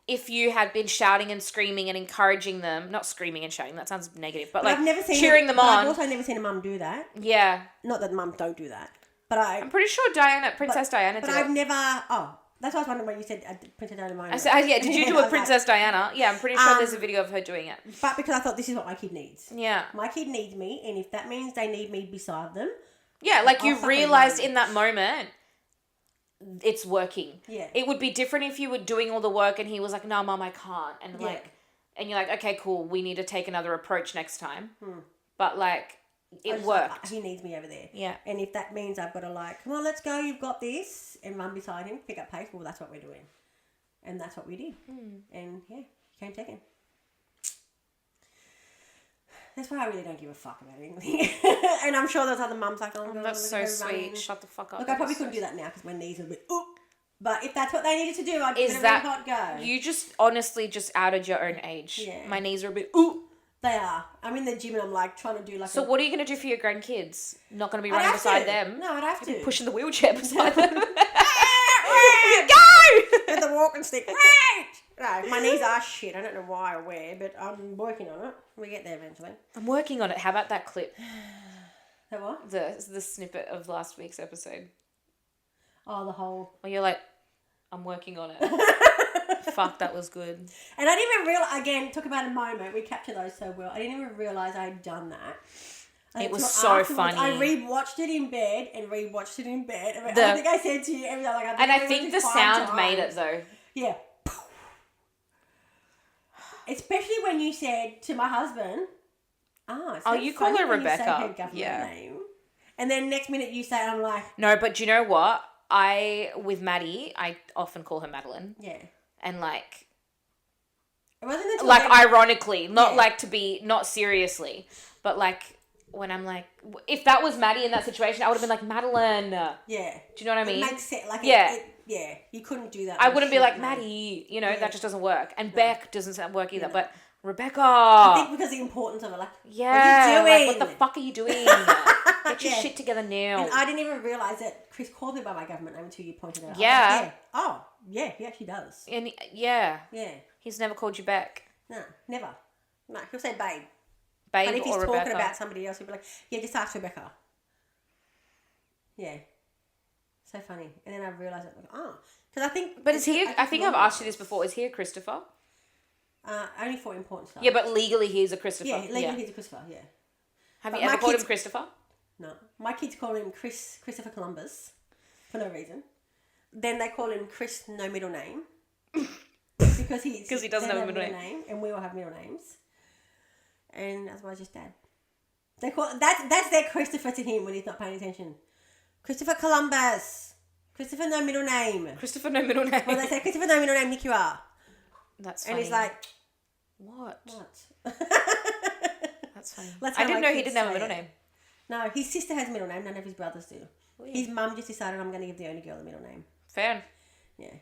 if you had been shouting and screaming and encouraging them. Not screaming and shouting, that sounds negative. But like I've never seen cheering them on. I've also never seen a mum do that. Yeah. Not that mums don't do that. But I'm pretty sure Princess Diana did But I've never... Oh, that's why I was wondering when you said Princess Diana moment. I said, yeah, did you do a Princess Diana? Yeah, I'm pretty sure there's a video of her doing it. But because I thought this is what my kid needs. Yeah. My kid needs me, and if that means they need me beside them... Yeah, like you realised in that moment... It's working. Yeah. It would be different if you were doing all the work and he was like, no, Mum, I can't. And like, and you're like, okay, cool. We need to take another approach next time. But like, it worked. Like, he needs me over there. Yeah. And if that means I've got to like, come on, let's go. You've got this. And run beside him, pick up pace. Well, that's what we're doing. And that's what we did. And yeah, he came second. That's why I really don't give a fuck about anything. And I'm sure there's other mums like, oh, that's so sweet. Shut the fuck up. Look, I probably couldn't do that now because my knees are a bit, but if that's what they needed to do, I'd give it a that, really hot go. You just honestly just outed your own age. Yeah. My knees are a bit, They are. I'm in the gym and I'm like trying to do like So what are you going to do for your grandkids? Not going to be running beside them? No, I'd have to. Pushing the wheelchair beside them. Go! With the walking stick. No, my knees are shit. I don't know why or where, but I'm working on it. We get there eventually. I'm working on it. How about that clip? That what? The snippet of last week's episode. Oh, the whole... Where you're like, I'm working on it. Fuck, that was good. And I didn't even realise, again, talk about a moment. We capture those so well. I didn't even realise I had done that. It was so funny. I rewatched it in bed and rewatched it in bed. I think I said to you, I think the sound made it though. Yeah. Especially when you said to my husband, you call her Rebecca. Yeah. Name. And then next minute you say, I'm like... No, but do you know what? With Maddie, I often call her Madeline. Yeah. And like... It wasn't until like ironically, not like to be, not seriously, but like when I'm like, if that was Maddie in that situation, I would have been like, Madeline. Yeah. Do you know what I mean? It makes sense. Like yeah. Yeah, you couldn't do that. I wouldn't be like, Maddie, that just doesn't work. And Beck doesn't work either, but Rebecca. I think because the importance of it, like, yeah, what are you doing? Like, what the fuck are you doing? Get your shit together now. And I didn't even realise that Chris called me by my government name until you pointed it out. Yeah. Like, oh, yeah, he actually does. And yeah. Yeah. He's never called you back. No, never. No, he'll say babe. Babe but if he's or talking Rebecca. about somebody else, he'll be like, yeah, just ask Rebecca. Yeah. So funny. And then I realised, because I think... But is he, I think I've asked you this before, is he a Christopher? Only for important stuff. Yeah, but legally he's a Christopher. Yeah, legally he's a Christopher, yeah. Have you ever called him Christopher? No. My kids call him Christopher Columbus for no reason. Then they call him Chris no middle name. Because he doesn't have a middle name. And we all have middle names. And otherwise just Dad. They call that's their Christopher to him when he's not paying attention. Christopher Columbus. Christopher no middle name. Christopher no middle name. Well, they say Christopher no middle name, Nick you are. That's funny. And he's like, what? That's funny. I didn't know he didn't have a middle name. No, his sister has a middle name. None of his brothers do. Weird. His mum just decided I'm going to give the only girl the middle name. Fair. Yeah.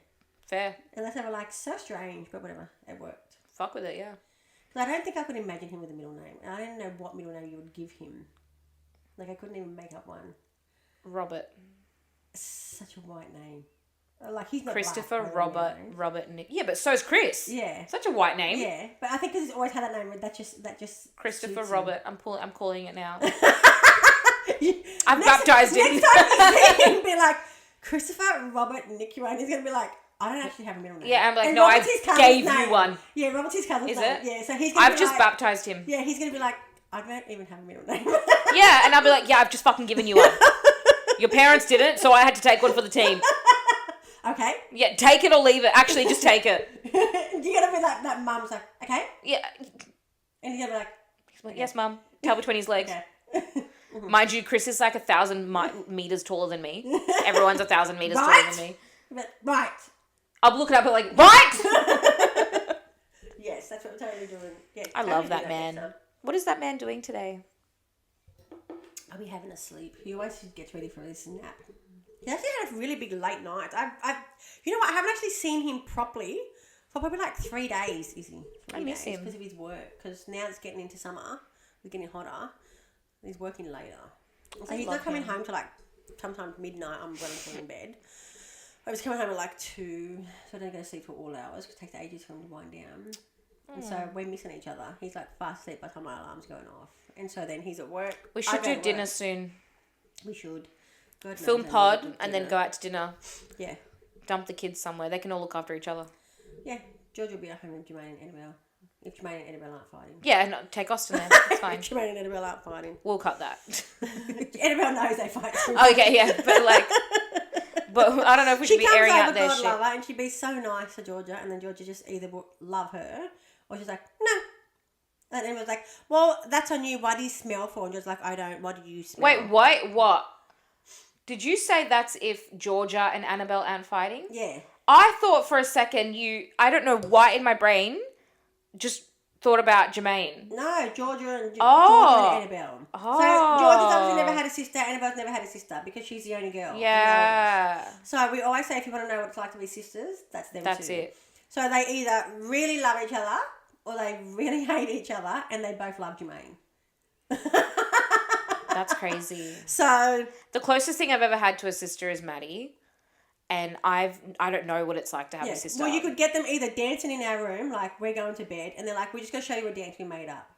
Fair. Unless they were like, so strange, but whatever. It worked. Fuck with it, yeah. But I don't think I could imagine him with a middle name. And I didn't know what middle name you would give him. Like, I couldn't even make up one. Robert. Such a white name. Like, he's not Christopher, black, Robert, Nick. Yeah, but so's Chris. Yeah. Such a white name. Yeah. But I think because he's always had that name, that just Christopher Robert. I'm calling it now. I've baptized him. Next time you see him, be like, Christopher Robert Nick Urane. He's going to be like, I don't actually have a middle name. Yeah, I'm like, and no, Robert's I gave you one. Yeah, Robert's his cousin's Is name. it? Yeah, so he's going to be I've just baptized him. Yeah, he's going to be like, I don't even have a middle name. Yeah, and I'll be like, yeah, I've just fucking given you one. Your parents didn't, so I had to take one for the team. Okay. Yeah, take it or leave it. Actually, just take it. You're going to be like, that mum's like, okay. Yeah. And he's going to be like, okay. Yes, mum. Tail between his legs. Okay. Mind you, Chris is like 1,000 meters taller than me. Everyone's 1,000 meters taller than me. Right. I'll look it up and like, right? Yes, that's what we're totally doing. Yeah, I totally love do that man. next time. What is that man doing today? I'll be having a sleep. He always gets ready for his nap. He actually had a really big late night. You know what? I haven't actually seen him properly for probably like 3 days. Is he? I miss him because of his work. Because now it's getting into summer, it's getting hotter. He's working later, so he's not coming home till like sometimes midnight. I'm well and truly in bed. I was coming home at like 2, so I don't go to sleep for all hours because it takes ages for him to wind down. And so we're missing each other. He's like fast asleep by the time my alarm's going off. And so then he's at work. We should do dinner soon. We should. God Film knows I pod need to and then dinner. go out to dinner. Yeah. Dump the kids somewhere. They can all look after each other. Yeah. George will be at home with Jermaine and Annabelle. If Jermaine and Annabelle aren't fighting. Yeah, no, take Austin there. It's fine. If Jermaine and Annabelle aren't fighting. We'll cut that. Annabelle knows they fight. Okay, yeah. But like, I don't know if we should be airing out their shit. God love her, and she'd be so nice to Georgia, and then Georgia just either will love her or she's like, no. And Annabelle's like, well, that's on you. Why do you smell for? And Georgia's like, I don't. What do you smell? Wait, what? Did you say that's if Georgia and Annabelle aren't fighting? Yeah. I thought for a second I don't know why in my brain, just thought about Jermaine. No, Georgia and Annabelle. Oh. So Georgia's obviously never had a sister. Annabelle's never had a sister because she's the only girl. Yeah. So we always say if you want to know what it's like to be sisters, that's them That's too. it. So they either really love each other or they really hate each other, and they both love Jermaine. That's crazy. So The closest thing I've ever had to a sister is Maddie. And I don't know what it's like to have a sister. Well, you could get them either dancing in our room, like we're going to bed, and they're like, we're just going to show you a dance we made up.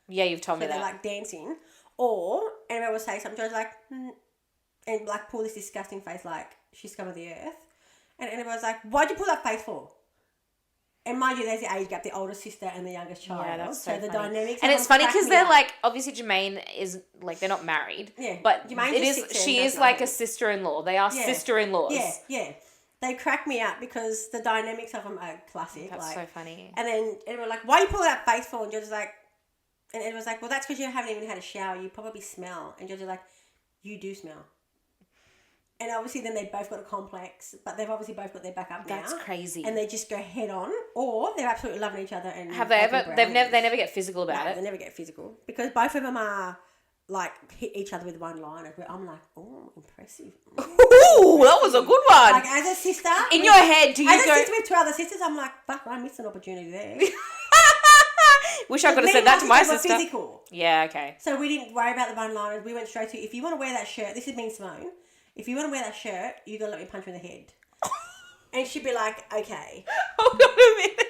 Yeah, you've told me So that. they're like dancing. Or Annabelle will say something, Joe's like, and like pull this disgusting face like she's scum of the earth. And Annabelle's like, why'd you pull that face for? And mind you, there's the age gap, the older sister and the youngest child. Yeah, that's so the funny. dynamics. And it's funny because they're like, obviously Jermaine is like, they're not married. Yeah. But Jermaine's just 16, she that's is like nothing. a sister-in-law. They are sister-in-laws. Yeah. They crack me up because the dynamics of them are classic. That's like, so funny. And then everyone's like, why you pull that face for? And George is like, and everyone's like, well, that's because you haven't even had a shower. You probably smell. And George is like, you do smell. And obviously then they both got a complex, but they've obviously both got their back up now. That's crazy. And they just go head on, or they're absolutely loving each other. And Have they ever? They never get physical about it. They never get physical because both of them are like hit each other with one line. I'm like, oh, impressive. Ooh, that was a good one. Like as a sister, in your head, do you as a go? sister with two other sisters, I'm like, fuck, I missed an opportunity there. Wish I could have said that to my sister. Physical. Yeah. Okay. So we didn't worry about the one-liners. We went straight to, if you want to wear that shirt, this is me and Simone. If you want to wear that shirt, you got to let me punch you in the head. And she'd be like, okay. Hold on a minute.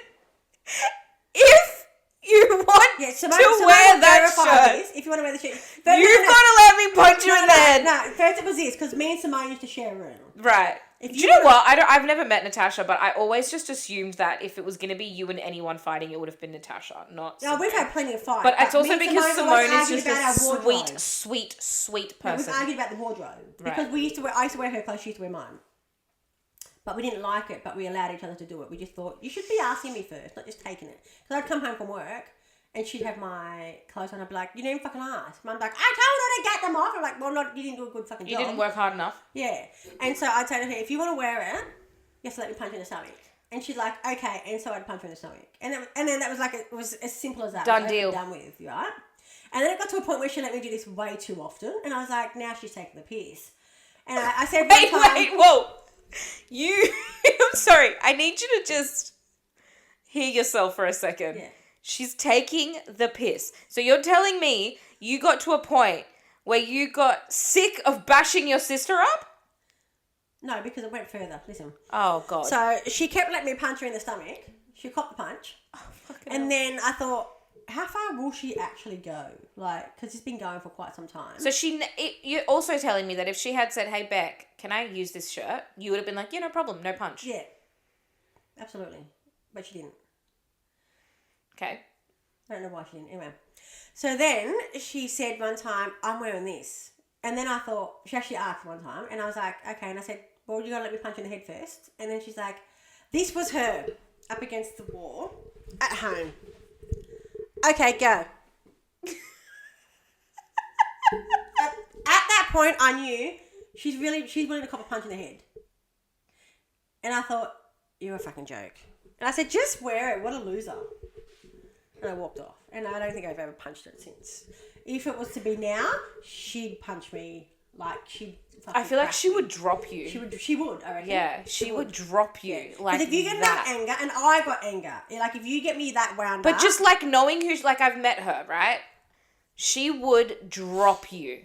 If you want Simone to wear will that verify shirt, this. If you want to wear the shirt. you've got to let me punch you in the head. No, first it was this, because me and Simone used to share a room. Right. Do you know what? I've never met Natasha, but I always just assumed that if it was going to be you and anyone fighting, it would have been Natasha, not No, we've had plenty of fights. But it's also me and because Simone Simone is just a wardrobe. sweet No, person. we've argued about the wardrobe. Because I used to wear her clothes, she used to wear mine. But we didn't like it, but we allowed each other to do it. We just thought, you should be asking me first, not just taking it. Because I'd come home from work, and she'd have my clothes on. I'd be like, you didn't fucking ask. Mum's like, I told her to get them off. I'm like, well, you didn't do a good fucking job. You didn't work hard enough. Yeah. And so I'd say to her, if you want to wear it, you have to let me punch you in the stomach. And she's like, okay. And so I'd punch her in the stomach. And then that was like, it was as simple as that. Done deal. Done with, right? And then it got to a point where she let me do this way too often. And I was like, now she's taking the piss. And I said one time... Wait, whoa. I'm sorry. I need you to just hear yourself for a second. Yeah. She's taking the piss. So you're telling me you got to a point where you got sick of bashing your sister up? No, because it went further. Listen. Oh, God. So she kept letting me punch her in the stomach. She copped the punch. And then I thought, how far will she actually go? Like, because it's been going for quite some time. So you're also telling me that if she had said, hey, Beck, can I use this shirt? You would have been like, yeah, no problem, no punch. Yeah. Absolutely. But she didn't. Okay. I don't know why she didn't. Anyway. So then she said one time, I'm wearing this. And then I thought, she actually asked one time. And I was like, okay. And I said, well, you got to let me punch you in the head first. And then she's like, this was her up against the wall at home. Okay, go. At that point, I knew she's willing to cop a punch in the head. And I thought, you're a fucking joke. And I said, just wear it. What a loser. And I walked off. And I don't think I've ever punched her since. If it was to be now, she'd punch me like she'd fucking I feel like crack she me. would drop you. She would, I reckon. Yeah, she would drop you. Yeah. Like if you get that anger, and I got anger, like if you get me that wound up. But just like knowing like I've met her, right? She would drop you.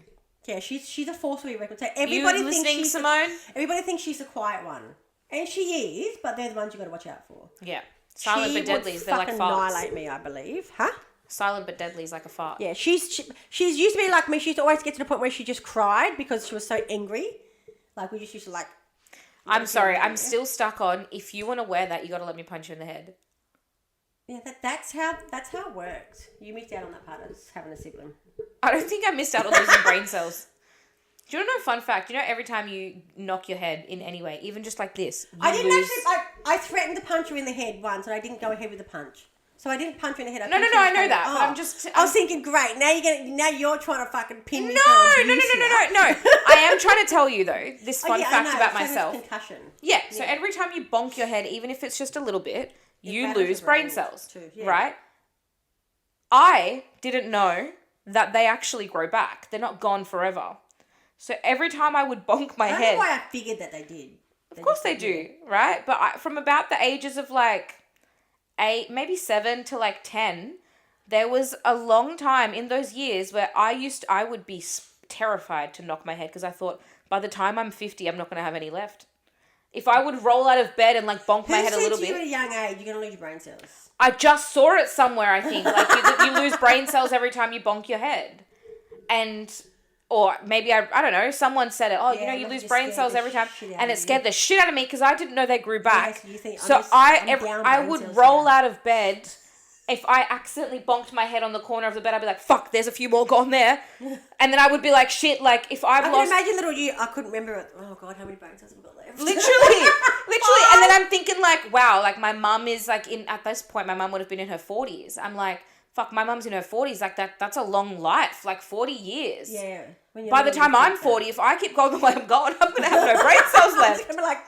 Yeah, she's a force to be reckoned with. Everybody You thinks listening, she's Simone? Everybody thinks she's the quiet one. And she is, but they're the ones you got to watch out for. Yeah. Silent but deadlies, they're like farts. She would annihilate me, I believe. Huh? Silent but deadly is like a fart. Yeah, she's used to be like me. She used to always get to the point where she just cried because she was so angry. Like, we just used to like... I'm sorry, I'm still stuck on, if you want to wear that, you got to let me punch you in the head. Yeah, that's how it works. You missed out on that part of having a sibling. I don't think I missed out on losing brain cells. Do you want to know a fun fact? You know, every time you knock your head in any way, even just like this, I didn't actually... I threatened to punch her in the head once, and I didn't go ahead with the punch. So I didn't punch her in the head. No, I know that, but I'm just... I was thinking, great, now you're trying to fucking pin me. No. I am trying to tell you, though, this fun fact about myself. Concussion. Yeah, so every time you bonk your head, even if it's just a little bit, you lose brain cells, too, yeah. right? I didn't know that they actually grow back. They're not gone forever. So every time I would bonk my head... I don't know why I figured that they did. Of course they do, right? But from about the ages of like 8, maybe 7 to like 10, there was a long time in those years where I would be terrified to knock my head because I thought by the time I'm 50, I'm not going to have any left. If I would roll out of bed and like bonk my head a little bit... Who said to you at a young age you're going to lose your brain cells? I just saw it somewhere, I think. Like you lose brain cells every time you bonk your head. And... Or maybe, I don't know, someone said it. Oh, you know, you lose brain cells every time. And it scared the shit out of me because I didn't know they grew back. So I would roll out of bed. If I accidentally bonked my head on the corner of the bed, I'd be like, fuck, there's a few more gone there. And then I would be like, shit, like, if I've lost... I can imagine little you, I couldn't remember it. Oh, God, how many brain cells have I got left? Literally. And then I'm thinking, like, wow, like, my mum is, like, at this point, my mum would have been in her 40s. I'm like... Fuck, my mum's in her 40s. Like, that's a long life. Like, 40 years. Yeah. By the time I'm 40, if I keep going the way I'm going, I'm going to have no brain cells left. I'm like,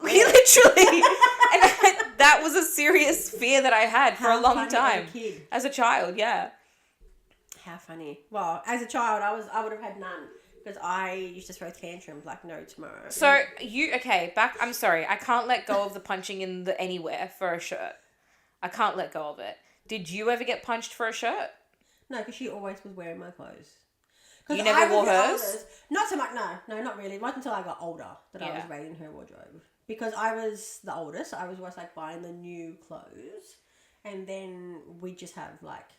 literally. And that was a serious fear that I had for a long time. As a child, yeah. How funny. Well, as a child, I would have had none. Because I used to throw tantrums like no tomorrow. So, I'm sorry. I can't let go of the punching in the anywhere for a shirt. I can't let go of it. Did you ever get punched for a shirt? No, because she always was wearing my clothes. You never wore hers? Not so much, no, not really. Not until I got older that I was raiding her wardrobe. Because I was the oldest, I was always like buying the new clothes. And then we just have like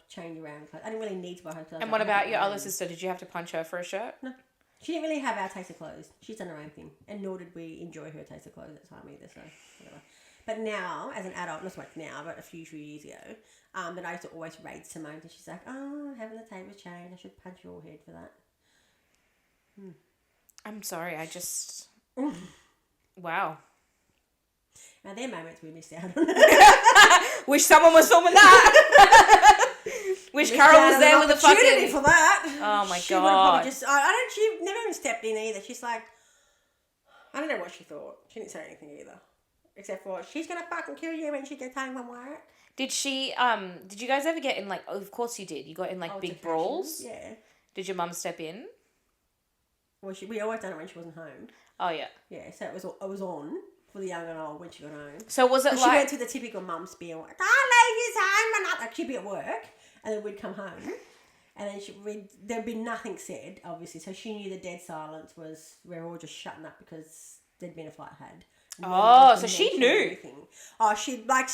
change around clothes. I didn't really need to buy her clothes. And what about your other sister? Did you have to punch her for a shirt? No. She didn't really have our taste of clothes. She's done her own thing. And nor did we enjoy her taste of clothes at the time either, so whatever. But now, as an adult, not so much now, but a few years ago, but I used to always raid Simone because she's like, oh, having the tables change, I should punch your head for that. I'm sorry, I just... Wow. Now, there are moments we missed out on. Wish someone was filming that. Wish Carol was there with the fucking... for that. Oh, my she God. Would have probably she never even stepped in either. She's like, I don't know what she thought. She didn't say anything either. Except for, she's going to fucking kill you when she gets home from work. Did she, did you guys ever get in, like, oh, of course you did. You got in, like, big brawls? Yeah. Did your mum step in? Well, we always done it when she wasn't home. Oh, yeah. Yeah, so it was on for the young and old when she got home. So was it like... She went to the typical mum spiel, like, leave his home, like, she'd be at work, and then we'd come home, and then there'd be nothing said, obviously, so she knew the dead silence was, we're all just shutting up because there'd been a fight had. So she knew. Anything. Oh, she'd like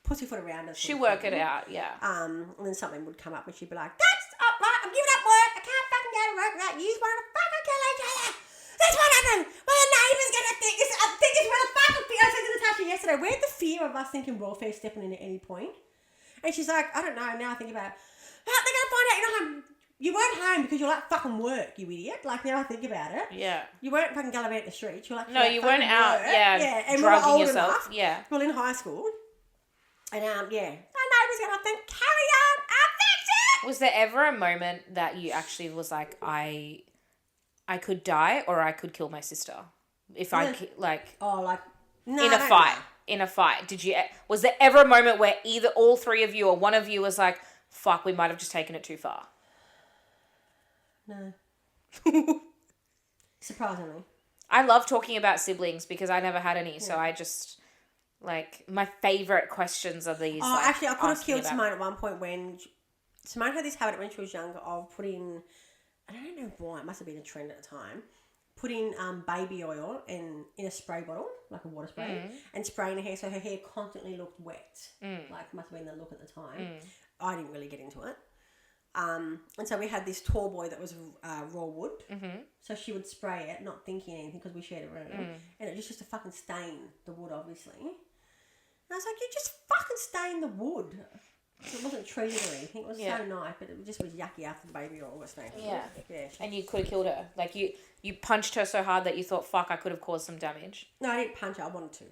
pussyfoot around us. She'd work it out, yeah. And then something would come up and she'd be like, that's up, right, I'm giving up work. I can't fucking go to work without you wanting to fucking kill each other. That's what happened. Well, the neighbour's going to think this. I think it's where the fucking fear. I said to Natasha yesterday, where'd the fear of us thinking welfare stepping in at any point? And she's like, I don't know. Now I think about it. They're going to find out you're not home. You weren't home because you're like fucking work, you idiot. Like, now I think about it. Yeah. You weren't fucking gallivanting the streets. You were like, no, you weren't out, work. Yeah. And drugging we were old yourself. Enough. Yeah. We were in high school. And, my neighbour's going to think, carry on, that's it. Was there ever a moment that you actually was like, I could die or I could kill my sister? If I, like... Oh, like, No, in I a don't fight? know. In a fight, was there ever a moment where either all three of you or one of you was like, fuck, we might have just taken it too far? No. Surprisingly. I love talking about siblings because I never had any, so Yeah. I just, like, my favourite questions are these, Oh, like, actually, I could have asking killed about- Simone at one point when Simone had this habit when she was younger of putting, I don't know why, it must have been a trend at the time, putting baby oil in a spray bottle, like a water spray, and spraying her hair so her hair constantly looked wet. Like, must have been the look at the time. I didn't really get into it. And so we had this tall boy that was raw wood. So she would spray it, not thinking anything because we shared a room. And it just used to fucking stain the wood, obviously. And I was like, you just fucking stain the wood. So it wasn't treated or anything. It was so nice, but it just was yucky after the baby oil was stained. Yeah. Yeah. And you could have killed her. Like, you punched her so hard that you thought, fuck, I could have caused some damage. No, I didn't punch her. I wanted to.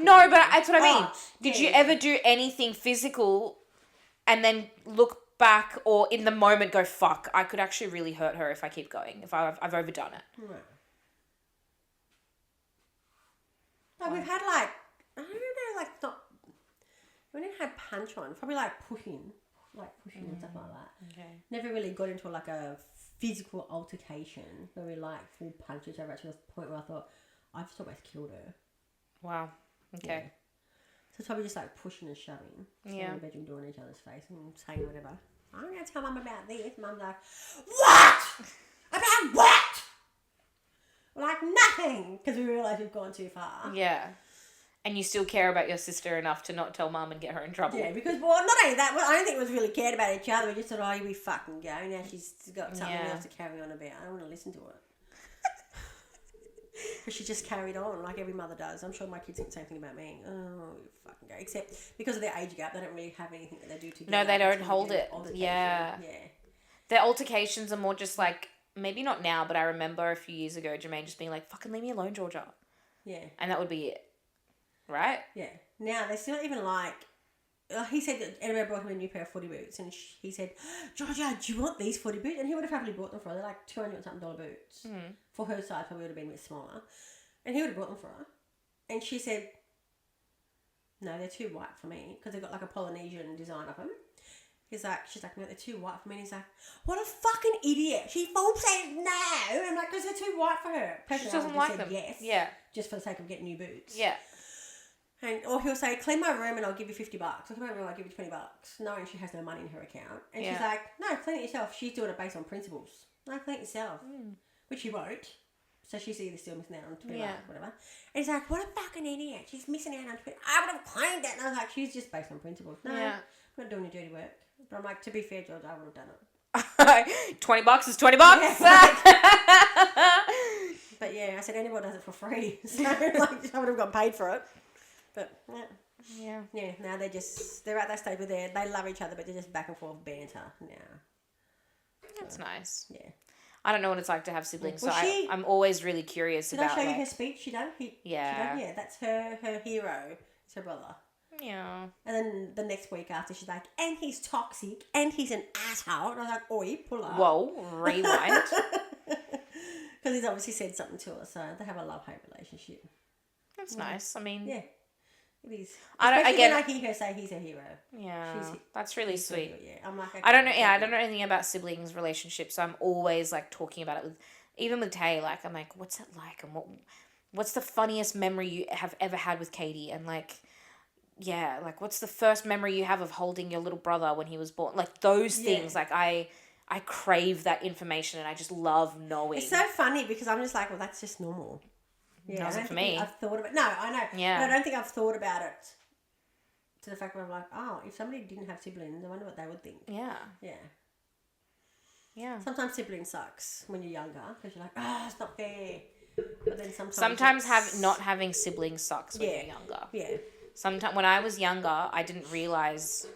No, but that's what I mean. Oh, Did yeah, you yeah. ever do anything physical and then look back or in the moment go, fuck, I could actually really hurt her if I keep going, if I've overdone it? No. No, we've had like, I don't know, like not, we didn't have punch on, probably like pushing and stuff like that. Okay. Never really got into like a physical altercation where we like full punch each other to the point where I thought, I've just almost killed her. Wow. Okay. Yeah. So it's probably just like pushing and shoving. Yeah. In the bedroom door in each other's face and saying whatever. I'm going to tell Mum about this. Mum's like, what? About what? We're like, nothing. Because we realise we've gone too far. Yeah. And you still care about your sister enough to not tell mum and get her in trouble. Yeah, because, well, not only that, I don't think it was really cared about each other. We just thought, oh, here we fucking go. Now she's got something else to carry on about. I don't want to listen to it. Because she just carried on like every mother does. I'm sure my kids think the same thing about me. Oh, you fucking go. Except because of their age gap, they don't really have anything that they do together. No, they don't It's hold really it. altercation. Yeah. Yeah. Their altercations are more just like, maybe not now, but I remember a few years ago, Jermaine just being like, fucking leave me alone, Georgia. Yeah. And that would be it. Right? Yeah. Now, they're still even like, he said that Annabelle brought him a new pair of footy boots, and he said, Georgia, do you want these footy boots? And he would have happily bought them for her. They're like $200 and something boots. For her size, probably would have been a bit smaller. And he would have bought them for her. And she said, no, they're too white for me, because they've got like a Polynesian design of them. She's like, no, they're too white for me. And he's like, what a fucking idiot. She full said no. I'm like, because they're too white for her. She doesn't like them. Yes. Yeah. Just for the sake of getting new boots. Yeah. And or he'll say, clean my room and I'll give you $50. Or clean my room, I'll give you $20. Knowing she has no money in her account. And she's like, no, clean it yourself. She's doing it based on principles. No, clean it yourself. Which he won't. So she's either still missing out on $20, whatever. And he's like, what a fucking idiot. She's missing out on $20. I would have cleaned it. And I was like, she's just based on principles. No, I'm not doing your dirty work. But I'm like, to be fair, George, I would have done it. $20 is $20. But yeah, I said anyone does it for free. So like, I would have got paid for it. But yeah. Yeah, now they're at that stage where they love each other, but they're just back and forth banter now. That's nice. Yeah. I don't know what it's like to have siblings, Well, so I'm always really curious Did about I show you like, her speech she done? Yeah. Yeah, that's her hero. It's her brother. Yeah. And then the next week after, she's like, and he's toxic, and he's an asshole. And I was like, oi, pull up. Whoa, rewind. Because he's obviously said something to her, so they have a love-hate relationship. That's nice. I mean, Yeah, it is. I When I hear her say he's a hero. Yeah, that's really He's a sweet. hero, yeah, I'm like, okay, I don't know. Yeah, I don't know anything about siblings' relationships. So I'm always like talking about it with, even with Tay. Like, I'm like, what's it like, and what's the funniest memory you have ever had with Katie, and like, yeah, like what's the first memory you have of holding your little brother when he was born? Like those things. Like I crave that information, and I just love knowing. It's so funny because I'm just like, well, that's just normal. Yeah, Wasn't for me. I've thought about. No, I know. Yeah. But I don't think I've thought about it to the fact where I'm like, oh, if somebody didn't have siblings, I wonder what they would think. Yeah. Yeah. Yeah. Sometimes sibling sucks when you're younger because you're like, oh, it's not fair. But then Sometimes not having siblings sucks when you're younger. Yeah. Sometimes when I was younger, I didn't realize,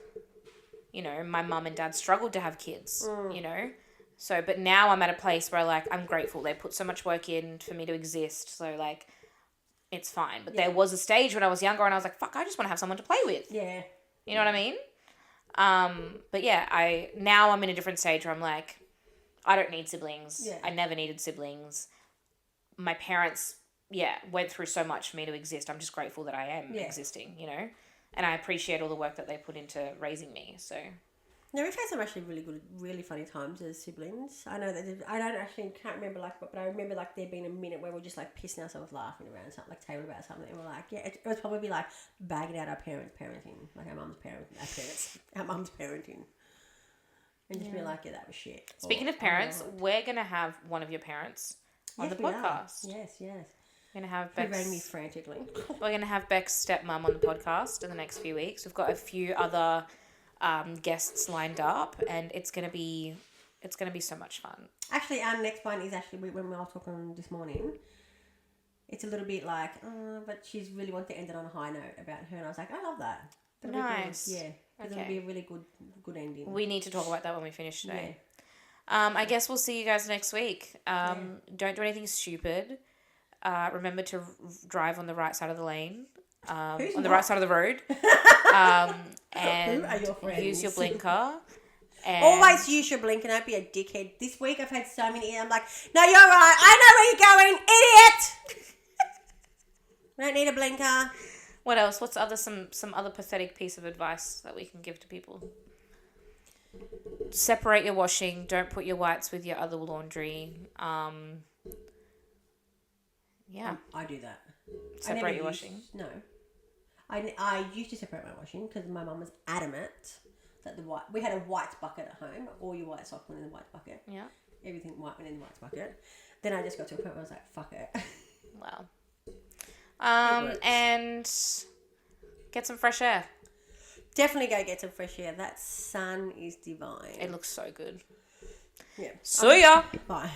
you know, my mum and dad struggled to have kids, you know. So, but now I'm at a place where like I'm grateful. They put so much work in for me to exist. So like, it's fine. But there was a stage when I was younger and I was like, fuck, I just want to have someone to play with. Yeah. You know what I mean? But yeah, now I'm in a different stage where I'm like, I don't need siblings. Yeah. I never needed siblings. My parents went through so much for me to exist. I'm just grateful that I am existing, you know, and I appreciate all the work that they put into raising me. So No, we've had some actually really good, really funny times as siblings. I know that I don't actually can't remember but I remember there being a minute where we're just pissing ourselves laughing around something, table about something, and we're it was probably bagging out our parenting, our mum's parenting, and just be that was shit. Speaking of parents, we're gonna have one of your parents on the podcast. Yes. We're gonna have Bex. Who rang me frantically. We're gonna have Beck's stepmom on the podcast in the next few weeks. We've got a few other guests lined up, and it's gonna be so much fun. Actually, our next one is when we were talking this morning. It's a little bit but she's really wanted to end it on a high note about her, and I was I love that. That'll nice. Yeah, it'll be a really good ending. We need to talk about that when we finish today. Yeah. I guess we'll see you guys next week. Don't do anything stupid. Remember to drive on the right side of the lane. The right side of the road. And who are your friends? Use your blinker. And always use your blinker. Don't be a dickhead. This week I've had so many. I'm no, you're right. I know where you're going, idiot. Don't need a blinker. What else? What's some other pathetic piece of advice that we can give to people? Separate your washing. Don't put your whites with your other laundry. I do that. Separate your washing. No. I used to separate my washing because my mum was adamant that we had a whites bucket at home. All your white socks went in the whites bucket. Yeah. Everything white went in the whites bucket. Then I just got to a point where I was fuck it. Wow. And get some fresh air. Definitely go get some fresh air. That sun is divine. It looks so good. Yeah. See ya. Bye.